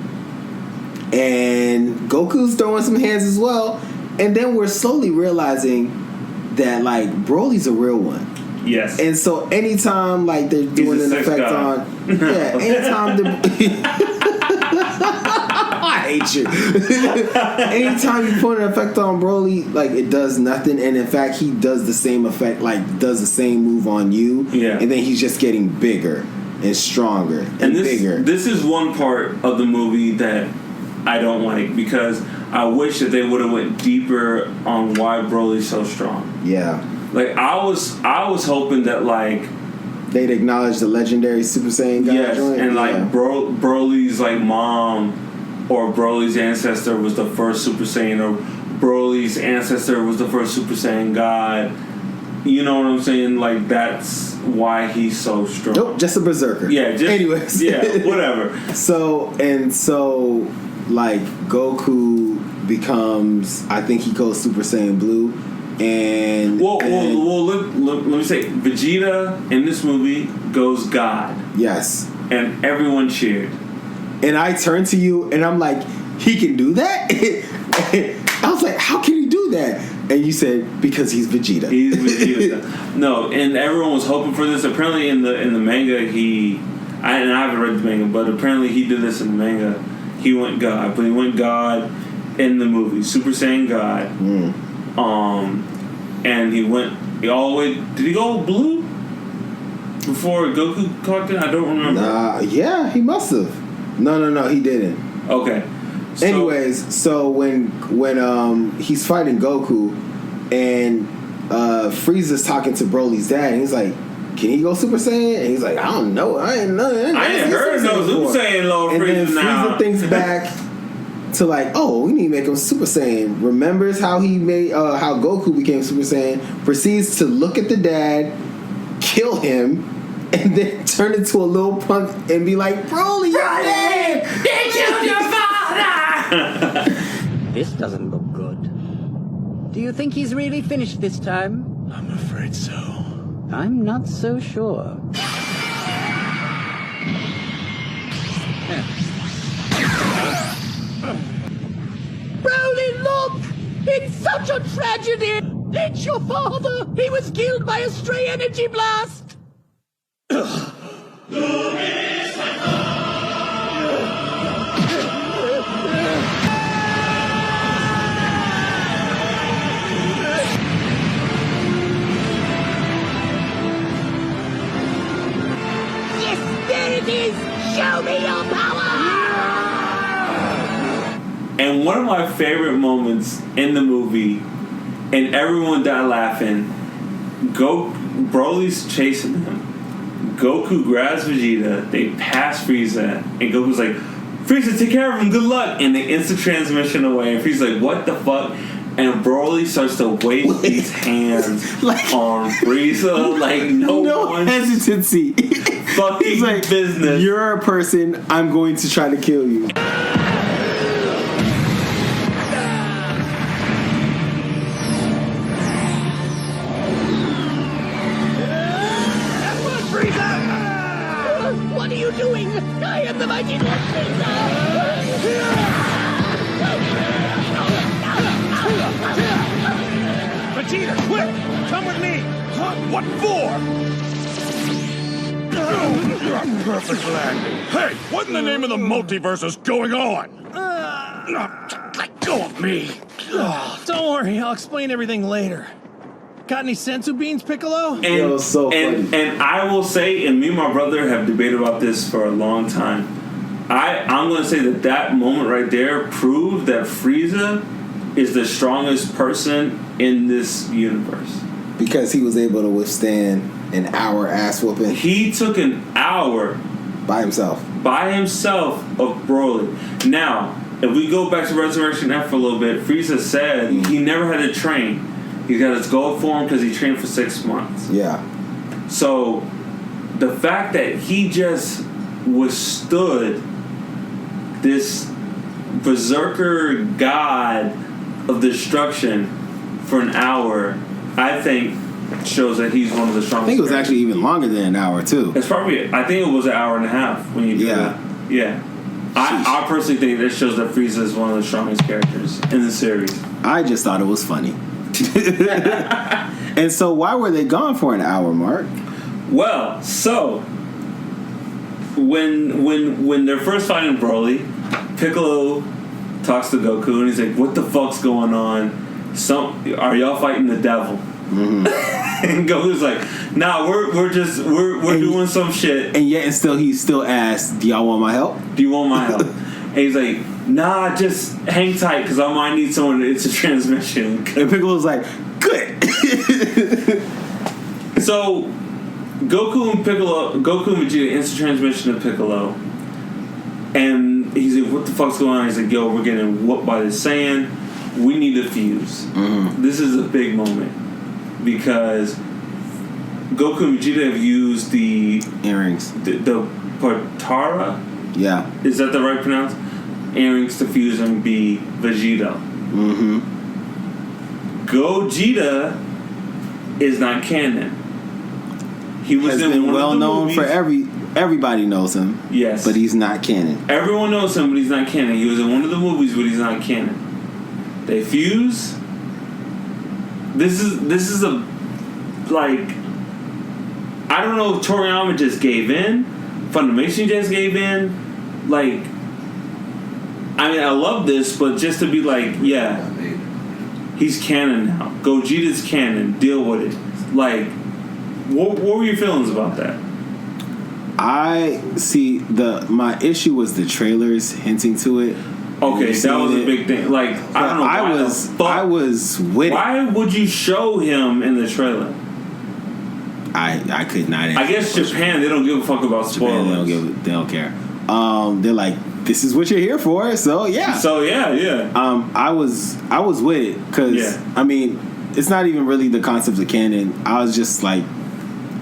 [SPEAKER 2] and Goku's throwing some hands as well, and then we're slowly realizing that, like, Broly's a real one.
[SPEAKER 1] Yes.
[SPEAKER 2] And so anytime, like, they're doing an effect on... Yeah, anytime I hate you. Anytime you put an effect on Broly, like, it does nothing, and in fact, he does the same effect, like, does the same move on you, and then he's just getting bigger and stronger and bigger.
[SPEAKER 1] This is one part of the movie that I don't like, because I wish that they would have went deeper on why Broly's so strong.
[SPEAKER 2] Yeah.
[SPEAKER 1] Like, I was hoping that, like,
[SPEAKER 2] they'd acknowledge the legendary Super Saiyan guy.
[SPEAKER 1] Yes, and like Broly's like mom or Broly's ancestor was the first Super Saiyan, or Broly's ancestor was the first Super Saiyan God. You know what I'm saying? Like, that's why he's so strong.
[SPEAKER 2] Nope, just a berserker.
[SPEAKER 1] Yeah, just,
[SPEAKER 2] anyways.
[SPEAKER 1] Yeah, whatever.
[SPEAKER 2] So, like, Goku becomes, I think he goes Super Saiyan Blue. And
[SPEAKER 1] well, let me say, Vegeta in this movie goes God.
[SPEAKER 2] Yes.
[SPEAKER 1] And everyone cheered.
[SPEAKER 2] And I turned to you and I'm like, he can do that? I was like, how can he do that? And you said because he's Vegeta.
[SPEAKER 1] He's Vegeta. No, and everyone was hoping for this. Apparently, in the manga, I haven't read the manga, but apparently he did this in the manga. He went God, but he went God in the movie, Super Saiyan God. And he went all the way. Did he go blue before Goku clocked in? I don't remember.
[SPEAKER 2] Yeah, he must have. No, he didn't.
[SPEAKER 1] Okay. So,
[SPEAKER 2] anyways, so when he's fighting Goku and Frieza's talking to Broly's dad, and he's like, "Can he go Super Saiyan?" And he's like, "I don't know. I ain't heard no
[SPEAKER 1] Super Saiyan Lord
[SPEAKER 2] And
[SPEAKER 1] Frieza
[SPEAKER 2] then
[SPEAKER 1] now.
[SPEAKER 2] Frieza thinks back to like, "Oh, we need to make him Super Saiyan." Remembers how he made how Goku became Super Saiyan. Proceeds to look at the dad, kill him, and then turn into a little punk and be like, "Broly, you're dead!
[SPEAKER 6] They killed your father!" This doesn't look good. Do you think he's really finished this time?
[SPEAKER 5] I'm afraid so.
[SPEAKER 6] I'm not so sure. Broly, look! It's such a tragedy! It's your father! He was killed by a stray energy blast! Yes, there it is! Show me your power!
[SPEAKER 1] And one of my favorite moments in the movie, and everyone died laughing, Broly's chasing him. Goku grabs Vegeta, they pass Frieza, and Goku's like, "Frieza, take care of him, good luck!" And they instant transmission away, and Frieza's like, "What the fuck?" And Broly starts to wave his hands
[SPEAKER 2] Like-
[SPEAKER 1] on Frieza like no
[SPEAKER 2] hesitancy.
[SPEAKER 1] fucking
[SPEAKER 2] He's like,
[SPEAKER 1] business.
[SPEAKER 2] "You're a person. I'm going to try to kill you."
[SPEAKER 6] What are you doing? I am the mighty Lord
[SPEAKER 5] Vegeta, quick! Come with me! Huh? What for? Perfect landing. Hey, what in the name of the multiverse is going on? Let go of me.
[SPEAKER 7] Don't worry, I'll explain everything later. Got any sensu beans, Piccolo?
[SPEAKER 1] And,
[SPEAKER 2] It was so funny.
[SPEAKER 1] and I will say, and me and my brother have debated about this for a long time. I'm going to say that moment right there proved that Frieza is the strongest person in this universe.
[SPEAKER 2] Because he was able to withstand an hour ass whooping
[SPEAKER 1] He took an hour
[SPEAKER 2] by himself.
[SPEAKER 1] of Broly. Now, if we go back to Resurrection F for a little bit, Frieza said he never had to train. He got his gold form because he trained for 6 months.
[SPEAKER 2] Yeah.
[SPEAKER 1] So, the fact that he just withstood this berserker god of destruction for an hour, I think shows that he's one of the strongest.
[SPEAKER 2] I think it was actually even longer than an hour too.
[SPEAKER 1] It's probably. I think it was an hour and a half when you do that. Yeah. I personally think that shows that Frieza is one of the strongest characters in the series.
[SPEAKER 2] I just thought it was funny. And so why were they gone for an hour, Mark?
[SPEAKER 1] Well, so when they're first fighting Broly, Piccolo talks to Goku and he's like, "What the fuck's going on? Are y'all fighting the devil?" Mm-hmm. And Goku's like, "Nah, we're doing some shit."
[SPEAKER 2] And yet and still he still asked, "Do y'all want my help?"
[SPEAKER 1] Do you want my help? And he's like, "Nah, just hang tight because I might need someone. It's a transmission."
[SPEAKER 2] And Piccolo's like, "Good."
[SPEAKER 1] So Goku and Vegeta instant transmission to Piccolo, and he's like, "What the fuck's going on?" He's like, "Yo, we're getting whooped by the Saiyan. We need to fuse." Mm-hmm. This is a big moment because Goku and Vegeta have used the
[SPEAKER 2] earrings,
[SPEAKER 1] the Patara.
[SPEAKER 2] Yeah,
[SPEAKER 1] is that the right pronounce? Earrings to fuse and be Vegeta.
[SPEAKER 2] Mm-hmm.
[SPEAKER 1] Gogeta is not canon. He was
[SPEAKER 2] has been well known for everybody knows him.
[SPEAKER 1] Yes,
[SPEAKER 2] but he's not canon.
[SPEAKER 1] Everyone knows him, but he's not canon. He was in one of the movies, but he's not canon. They fuse, This is a like I don't know if Toriyama just gave in, Funimation just gave in. Like, I mean, I love this, but just to be like, yeah, he's canon now. Gogeta's canon. Deal with it. Like, what were your feelings about that?
[SPEAKER 2] I see my issue was the trailers hinting to it.
[SPEAKER 1] Okay, that was a big thing. Like, I don't know.
[SPEAKER 2] I was with it.
[SPEAKER 1] Why would you show him in the trailer?
[SPEAKER 2] I could not.
[SPEAKER 1] I guess Japan, they don't give a fuck about spoilers.
[SPEAKER 2] They don't care. They're like, this is what you're here for. So yeah. I was with it because I mean, it's not even really the concept of canon. I was just like,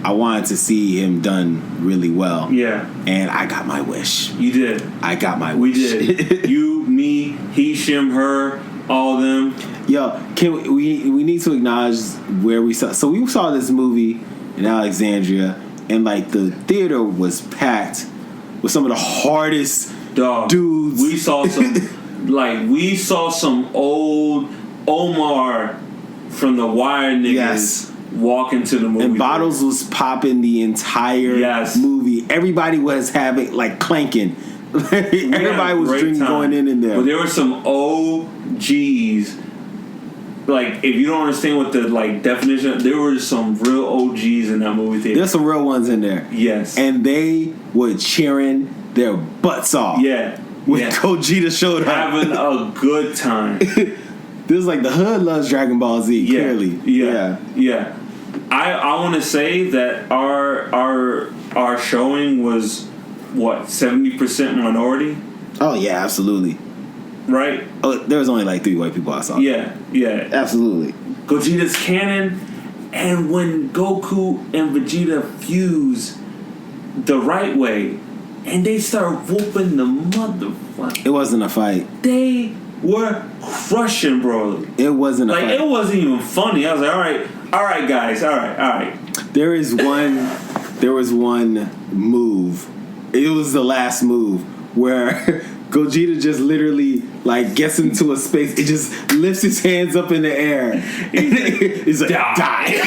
[SPEAKER 2] I wanted to see him done really well. Yeah. And I got my wish.
[SPEAKER 1] You did.
[SPEAKER 2] I got my wish.
[SPEAKER 1] We did. You, me, he, Shim, her, all of them.
[SPEAKER 2] Yo, can we need to acknowledge where we saw. So we saw this movie in Alexandria, and like the theater was packed with some of the hardest dudes.
[SPEAKER 1] We saw some old Omar from the Wire niggas walk into the movie.
[SPEAKER 2] And bottles was popping the entire movie. Everybody was having like clanking. Everybody was drinking going in there.
[SPEAKER 1] But there were some OGs. Like, if you don't understand what the like definition, there were some real OGs in that movie theater.
[SPEAKER 2] There's some real ones in there.
[SPEAKER 1] Yes.
[SPEAKER 2] And they were cheering their butts off. Yeah. When Gogeta showed up.
[SPEAKER 1] Having a good time.
[SPEAKER 2] This is like the hood loves Dragon Ball Z, clearly.
[SPEAKER 1] Yeah. I want to say that our showing was, what, 70% minority?
[SPEAKER 2] Oh, yeah, absolutely.
[SPEAKER 1] Right?
[SPEAKER 2] Oh, there was only like 3 white people I saw.
[SPEAKER 1] Yeah.
[SPEAKER 2] Absolutely.
[SPEAKER 1] Gogeta's canon, and when Goku and Vegeta fuse the right way, and they start whooping the motherfucker.
[SPEAKER 2] It wasn't a fight.
[SPEAKER 1] They were crushing Broly.
[SPEAKER 2] It wasn't a fight.
[SPEAKER 1] Like, it wasn't even funny. I was like, all right, guys, all right.
[SPEAKER 2] There was one move. It was the last move where Gogeta just literally like gets into a space. It just lifts his hands up in the air. He's like, die.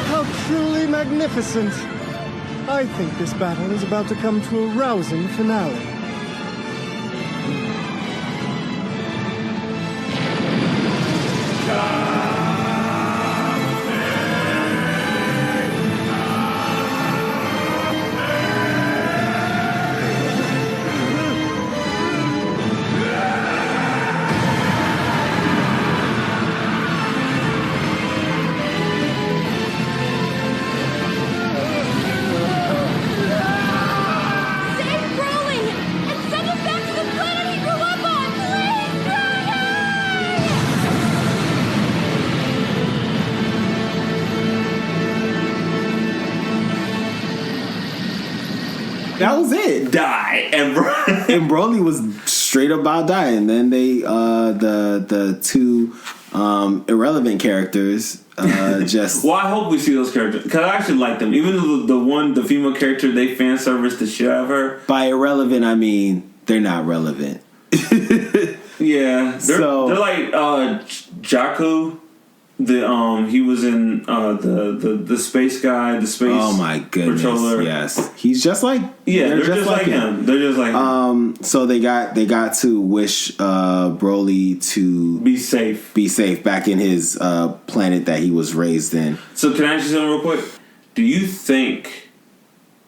[SPEAKER 8] How truly magnificent. I think this battle is about to come to a rousing finale.
[SPEAKER 2] That was it.
[SPEAKER 1] Die. And
[SPEAKER 2] Broly was straight up about dying. Then they the 2 irrelevant characters just
[SPEAKER 1] well, I hope we see those characters because I actually like them. Even though the female character, they fan service the shit out of her.
[SPEAKER 2] By irrelevant, I mean they're not relevant.
[SPEAKER 1] Yeah, they're like Jakku. He was in the space guy, the space.
[SPEAKER 2] Oh my goodness!
[SPEAKER 1] Patroller.
[SPEAKER 2] Yes, he's just like
[SPEAKER 1] they're just like him. They're just like him.
[SPEAKER 2] So they got to wish Broly to
[SPEAKER 1] be safe
[SPEAKER 2] back in his planet that he was raised in.
[SPEAKER 1] So can I ask you something real quick? Do you think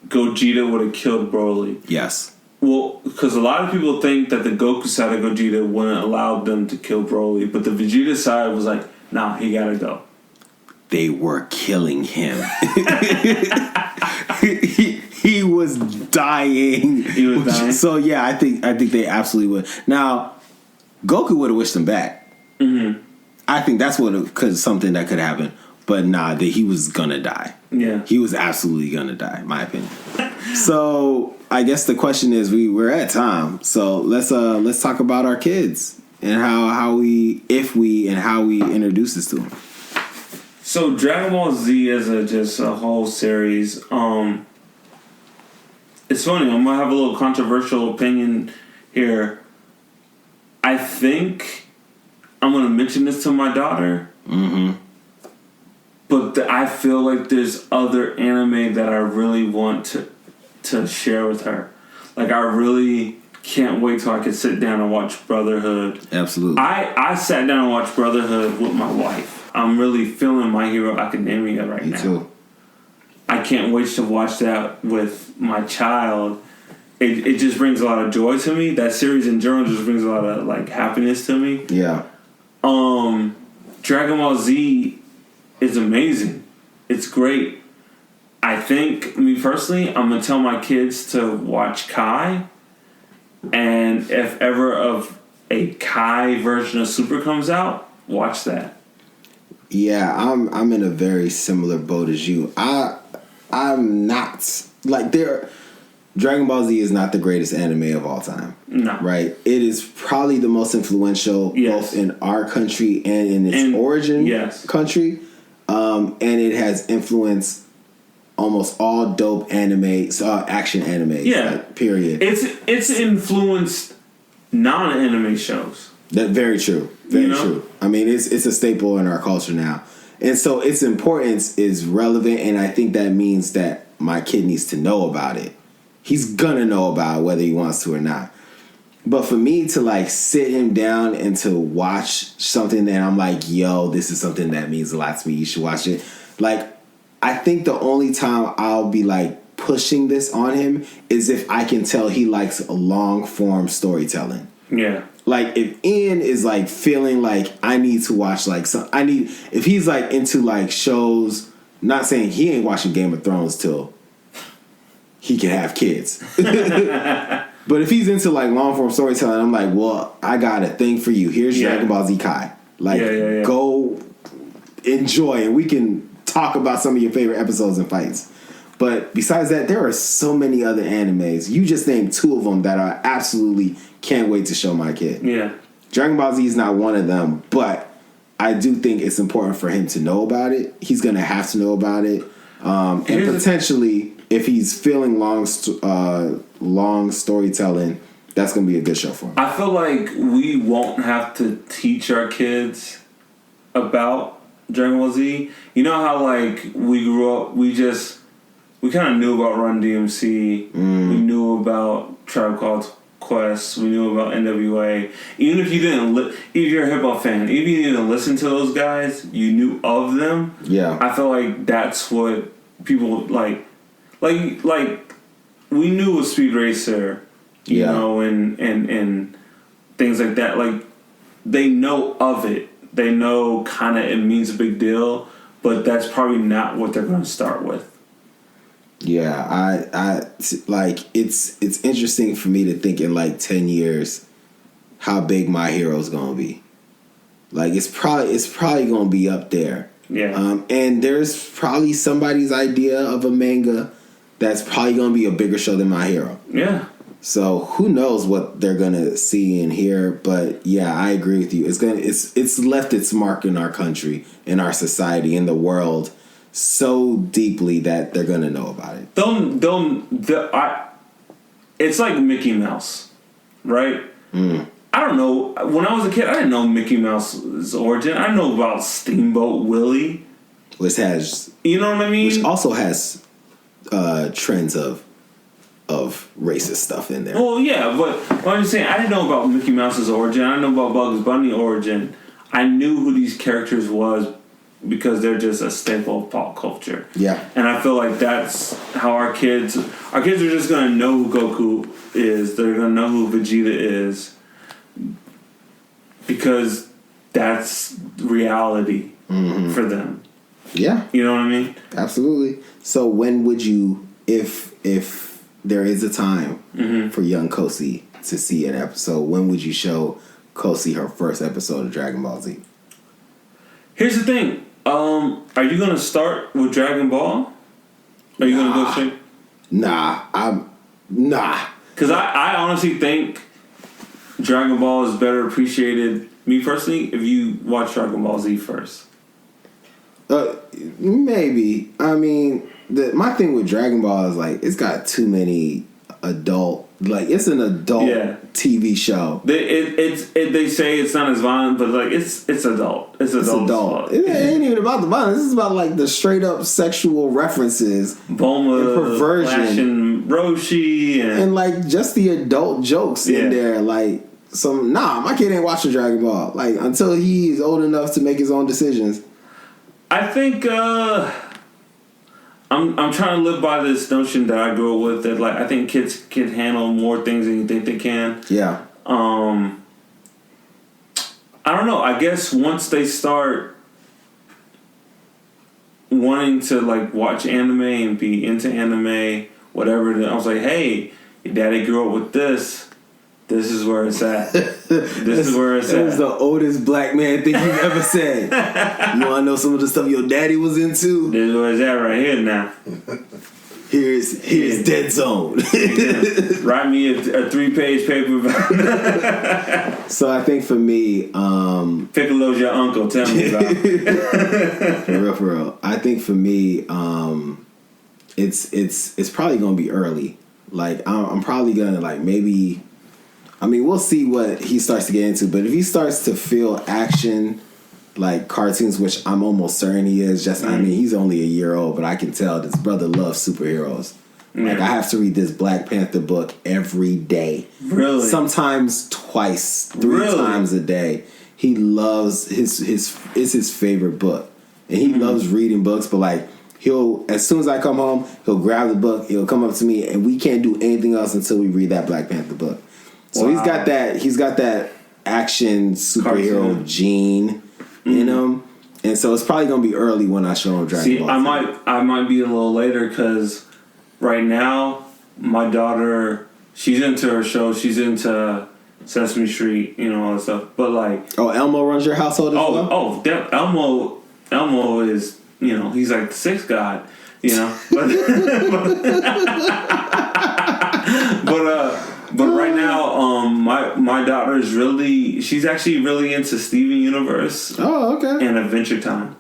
[SPEAKER 1] Gogeta would have killed Broly?
[SPEAKER 2] Yes.
[SPEAKER 1] Well, because a lot of people think that the Goku side of Gogeta wouldn't allow them to kill Broly, but the Vegeta side was like, nah, he gotta go.
[SPEAKER 2] They were killing him. he was dying.
[SPEAKER 1] He was dying.
[SPEAKER 2] So yeah, I think they absolutely would. Now, Goku would have wished him back. Mm-hmm. I think that's something that could happen. But nah, he was gonna die.
[SPEAKER 1] Yeah,
[SPEAKER 2] he was absolutely gonna die, in my opinion. So I guess the question is, we're at time. So let's talk about our kids and how we introduce this to him.
[SPEAKER 1] So Dragon Ball Z is just a whole series. It's funny. I'm gonna have a little controversial opinion here. I think I'm gonna mention this to my daughter. Mm-hmm. But I feel like there's other anime that I really want to share with her. Like, I really can't wait till I can sit down and watch Brotherhood.
[SPEAKER 2] Absolutely.
[SPEAKER 1] I sat down and watched Brotherhood with my wife. I'm really feeling My Hero Academia right now. Me too. I can't wait to watch that with my child. It just brings a lot of joy to me. That series in general just brings a lot of, like, happiness to me.
[SPEAKER 2] Yeah.
[SPEAKER 1] Dragon Ball Z is amazing. It's great. I think, me personally, I'm going to tell my kids to watch Kai. And if ever of a Kai version of Super comes out, watch that.
[SPEAKER 2] Yeah, I'm in a very similar boat as you. I'm not like Dragon Ball Z is not the greatest anime of all time.
[SPEAKER 1] No.
[SPEAKER 2] Right? It is probably the most influential both in our country and in its origin country. And it has influenced almost all dope action anime.
[SPEAKER 1] Yeah.
[SPEAKER 2] Like, period.
[SPEAKER 1] It's influenced non-anime shows.
[SPEAKER 2] That very true. Very true. I mean, it's a staple in our culture now. And so its importance is relevant, and I think that means that my kid needs to know about it. He's gonna know about it whether he wants to or not. But for me to like sit him down and to watch something that I'm like, yo, this is something that means a lot to me, you should watch it. Like, I think the only time I'll be like pushing this on him is if I can tell he likes a long form storytelling.
[SPEAKER 1] Yeah.
[SPEAKER 2] Like, if Ian is like feeling like I need to watch like if he's like into like shows, not saying he ain't watching Game of Thrones till he can have kids. But if he's into like long form storytelling, I'm like, well, I got a thing for you. Here's Dragon Ball Z Kai. Like, go enjoy, and we can talk about some of your favorite episodes and fights. But besides that, there are so many other animes. You just named two of them that I absolutely can't wait to show my kid.
[SPEAKER 1] Yeah.
[SPEAKER 2] Dragon Ball Z is not one of them, but I do think it's important for him to know about it. He's going to have to know about it. And potentially, if he's feeling long storytelling, that's going to be a good show for him. I
[SPEAKER 1] feel like we won't have to teach our kids about Dragon Ball Z. You know how, like, we grew up, we kind of knew about Run DMC. We knew about Tribe Called Quest. We knew about NWA. Even if you didn't, if you're a hip hop fan, even if you didn't listen to those guys, you knew of them. Yeah, I feel like that's what people like. We knew of Speed Racer, you know, and things like that. Like, they know of it. They know kind of it means a big deal, but that's probably not what they're going to start with.
[SPEAKER 2] Yeah, I like it's interesting for me to think in like 10 years how big My Hero's gonna be. Like, it's probably gonna be up there. Yeah. And there's probably somebody's idea of a manga that's probably gonna be a bigger show than My Hero. Yeah. So who knows what they're gonna see and hear, but yeah, I agree with you. It's left its mark in our country, in our society, in the world, so deeply that they're gonna know about it.
[SPEAKER 1] It's like Mickey Mouse, right? I don't know. When I was a kid, I didn't know Mickey Mouse's origin. I know about Steamboat Willie,
[SPEAKER 2] which has,
[SPEAKER 1] you know what I mean,
[SPEAKER 2] which also has trends of racist stuff in there.
[SPEAKER 1] Well, yeah, but what I'm just saying, I didn't know about Mickey Mouse's origin. I didn't know about Bugs Bunny origin. I knew who these characters was because they're just a staple of pop culture. Yeah. And I feel like that's how our kids are just going to know who Goku is. They're going to know who Vegeta is because that's reality for them.
[SPEAKER 2] Yeah.
[SPEAKER 1] You know what I mean?
[SPEAKER 2] Absolutely. So when would you, if there is a time for young Kosi to see an episode, when would you show Kosi her first episode of Dragon Ball Z?
[SPEAKER 1] Here's the thing. Are you gonna start with Dragon Ball? Are you gonna go straight?
[SPEAKER 2] Nah. Because
[SPEAKER 1] I honestly think Dragon Ball is better appreciated, me personally, if you watch Dragon Ball Z first.
[SPEAKER 2] Maybe. I mean, my thing with Dragon Ball is like it's got too many adult. Like it's an adult TV show.
[SPEAKER 1] They say it's not as violent, but like it's adult. It's adult.
[SPEAKER 2] It ain't even about the violence. This is about like the straight up sexual references,
[SPEAKER 1] Bulma,
[SPEAKER 2] and perversion,
[SPEAKER 1] and Roshi,
[SPEAKER 2] and like just the adult jokes in there. Like my kid ain't watching Dragon Ball. Like until he's old enough to make his own decisions.
[SPEAKER 1] I think I'm trying to live by this notion that I grew up with, that like I think kids can handle more things than you think they can.
[SPEAKER 2] Yeah.
[SPEAKER 1] I don't know. I guess once they start wanting to like watch anime and be into anime, whatever, I was like, hey, your daddy grew up with this. This is where it's at. This is where it's at.
[SPEAKER 2] That was the oldest black man thing you've ever said. You want to know some of the stuff your daddy was into?
[SPEAKER 1] This is where it's at right here now.
[SPEAKER 2] Here's Dead Zone.
[SPEAKER 1] Write me a 3-page paper about it.
[SPEAKER 2] So I think for me,
[SPEAKER 1] Piccolo's your uncle. Tell me about it.
[SPEAKER 2] For real. I think for me, it's probably gonna be early. Like I'm probably gonna like maybe. I mean, we'll see what he starts to get into, but if he starts to feel action like cartoons, which I'm almost certain he is, I mean, he's only a year old, but I can tell this brother loves superheroes. Like, I have to read this Black Panther book every day.
[SPEAKER 1] Really?
[SPEAKER 2] Sometimes twice, 3 times a day. He loves it's his favorite book. And he loves reading books, but like, as soon as I come home, he'll grab the book, he'll come up to me, and we can't do anything else until we read that Black Panther book. So he's got that action superhero gene in him, and so it's probably gonna be early when I show him Dragon Ball.
[SPEAKER 1] I might be a little later because right now my daughter, she's into her show, she's into Sesame Street, all that stuff. But like,
[SPEAKER 2] Elmo runs your household as well.
[SPEAKER 1] Elmo is he's like the sixth god, But right now, my daughter is she's actually really into Steven Universe.
[SPEAKER 2] Oh, okay.
[SPEAKER 1] And Adventure Time.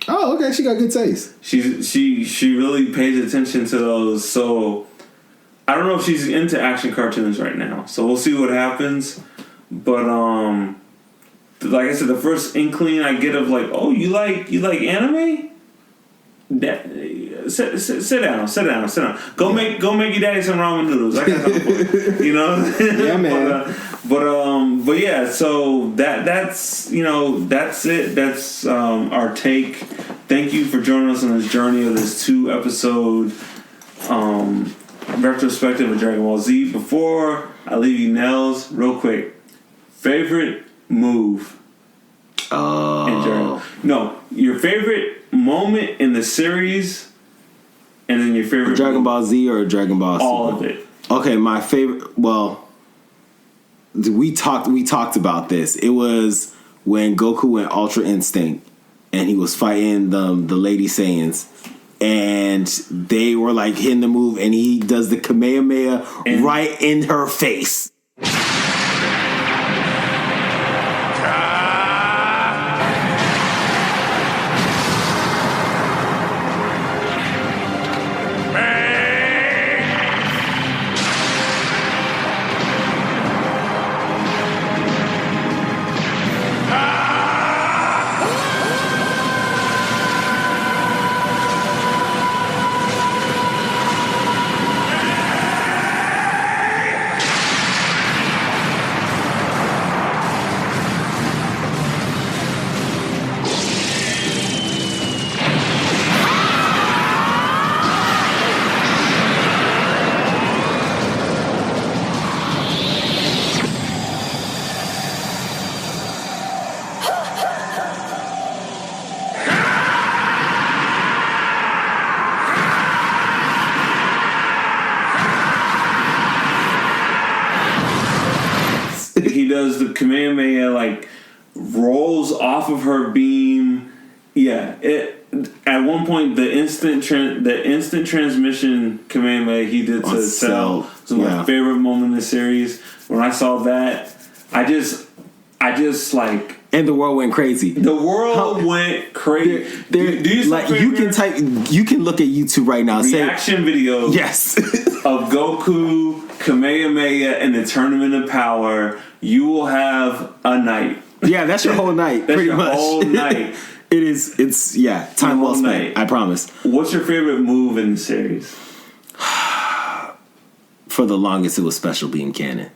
[SPEAKER 2] Oh, okay. She got good taste.
[SPEAKER 1] She really pays attention to those. So I don't know if she's into action cartoons right now. So we'll see what happens. But like I said, the first inkling I get of like, oh, you like anime? Sit down. Go make your daddy some ramen noodles. I got something for you.
[SPEAKER 2] Yeah, man.
[SPEAKER 1] But yeah. So that's it. That's our take. Thank you for joining us on this journey of this 2-episode retrospective of Dragon Ball Z. Before I leave you, Nels, real quick, favorite move in Dragon Ball? No, your favorite moment in the series, and then your favorite
[SPEAKER 2] Dragon Ball Z or Dragon Ball Super?
[SPEAKER 1] All of it.
[SPEAKER 2] Okay, my favorite. Well, we talked about this. It was when Goku went Ultra Instinct and he was fighting the Lady Saiyans, and they were like hitting the move, and he does the Kamehameha right in her face.
[SPEAKER 1] He does the Kamehameha, like rolls off of her beam. Yeah, at one point the instant transmission Kamehameha he did to Cell was my favorite moment in the series. When I saw that, I just like
[SPEAKER 2] And the world went crazy.
[SPEAKER 1] the world went crazy. Do you
[SPEAKER 2] Like you can look at YouTube right now.
[SPEAKER 1] reaction videos
[SPEAKER 2] Yes.
[SPEAKER 1] of Goku, Kamehameha, and the Tournament of Power. You will have a night.
[SPEAKER 2] Yeah, that's your whole night.
[SPEAKER 1] That's
[SPEAKER 2] pretty
[SPEAKER 1] your
[SPEAKER 2] much.
[SPEAKER 1] whole night.
[SPEAKER 2] It's time well
[SPEAKER 1] whole
[SPEAKER 2] spent.
[SPEAKER 1] night.
[SPEAKER 2] I promise.
[SPEAKER 1] What's your favorite move in the series?
[SPEAKER 2] For the longest, it was Special Beam Cannon.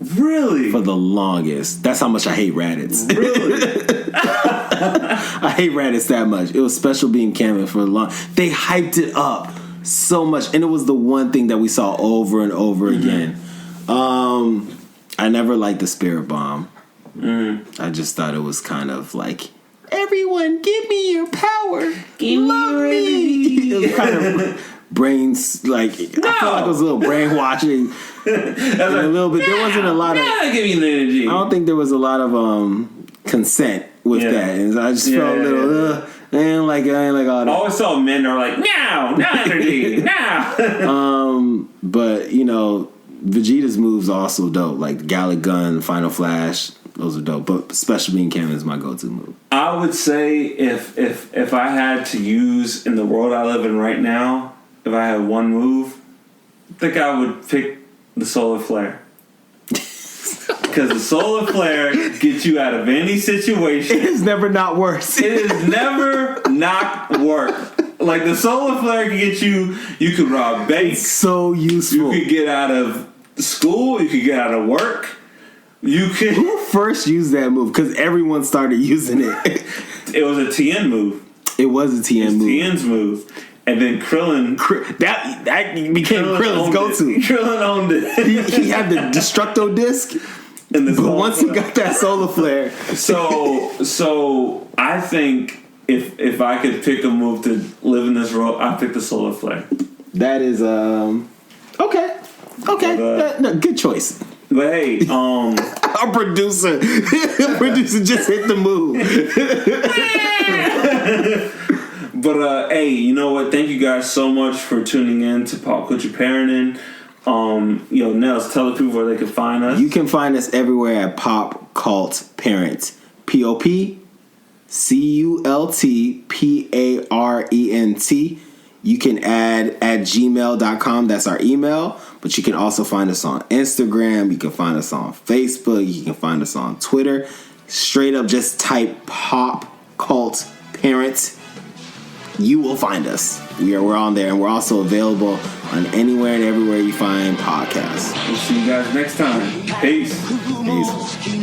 [SPEAKER 1] Really?
[SPEAKER 2] For the longest. That's how much I hate Raditz.
[SPEAKER 1] Really?
[SPEAKER 2] I hate Raditz that much. It was Special Beam Cannon for the long. They hyped it up so much, and it was the one thing that we saw over and over again. I never liked the Spirit Bomb. I just thought it was kind of like, everyone, give me your power. Love me. It was kind of brains, like, I felt like it was a little brainwashing. A little bit. There wasn't a lot of.
[SPEAKER 1] Give you the energy.
[SPEAKER 2] I don't think there was a lot of consent with that, and I just felt a little. I ain't like all that.
[SPEAKER 1] I always saw men that were like, now energy, now.
[SPEAKER 2] But Vegeta's moves are also dope, like Gallic Gun, Final Flash. Those are dope. But Special Beam Cannon is my go-to move.
[SPEAKER 1] I would say if I had to use in the world I live in right now, if I had one move, I think I would pick the Solar Flare. Because the Solar Flare gets you out of any situation.
[SPEAKER 2] It has never not worked.
[SPEAKER 1] It has never not worked. Like the Solar Flare can get you. You could rob banks.
[SPEAKER 2] So useful.
[SPEAKER 1] You could get out of school. You could get out of work. You could.
[SPEAKER 2] Who first used that move? Because everyone started using it.
[SPEAKER 1] It was a TN move.
[SPEAKER 2] It was a TN move.
[SPEAKER 1] TN's move. And then Krillin.
[SPEAKER 2] That became Krillin's go-to.
[SPEAKER 1] Krillin owned it.
[SPEAKER 2] He had the Destructo disc. But once he got that Solar Flare.
[SPEAKER 1] So I think if I could pick a move to live in this world, I'd pick the Solar Flare.
[SPEAKER 2] That is okay.
[SPEAKER 1] But,
[SPEAKER 2] no, good choice.
[SPEAKER 1] But hey,
[SPEAKER 2] our producer just hit the move.
[SPEAKER 1] But hey, you know what? Thank you guys so much for tuning in to Pop Culture Parenting. Nels, tell the people where they can find us.
[SPEAKER 2] You can find us everywhere at Pop Cult Parent. POPCULTPARENT. You can add at gmail.com. That's our email. But you can also find us on Instagram. You can find us on Facebook. You can find us on Twitter. Straight up, just type Pop Cult Parent. You will find us. We're on there, and we're also available on anywhere and everywhere you find podcasts.
[SPEAKER 1] We'll see you guys next time. Peace.
[SPEAKER 6] She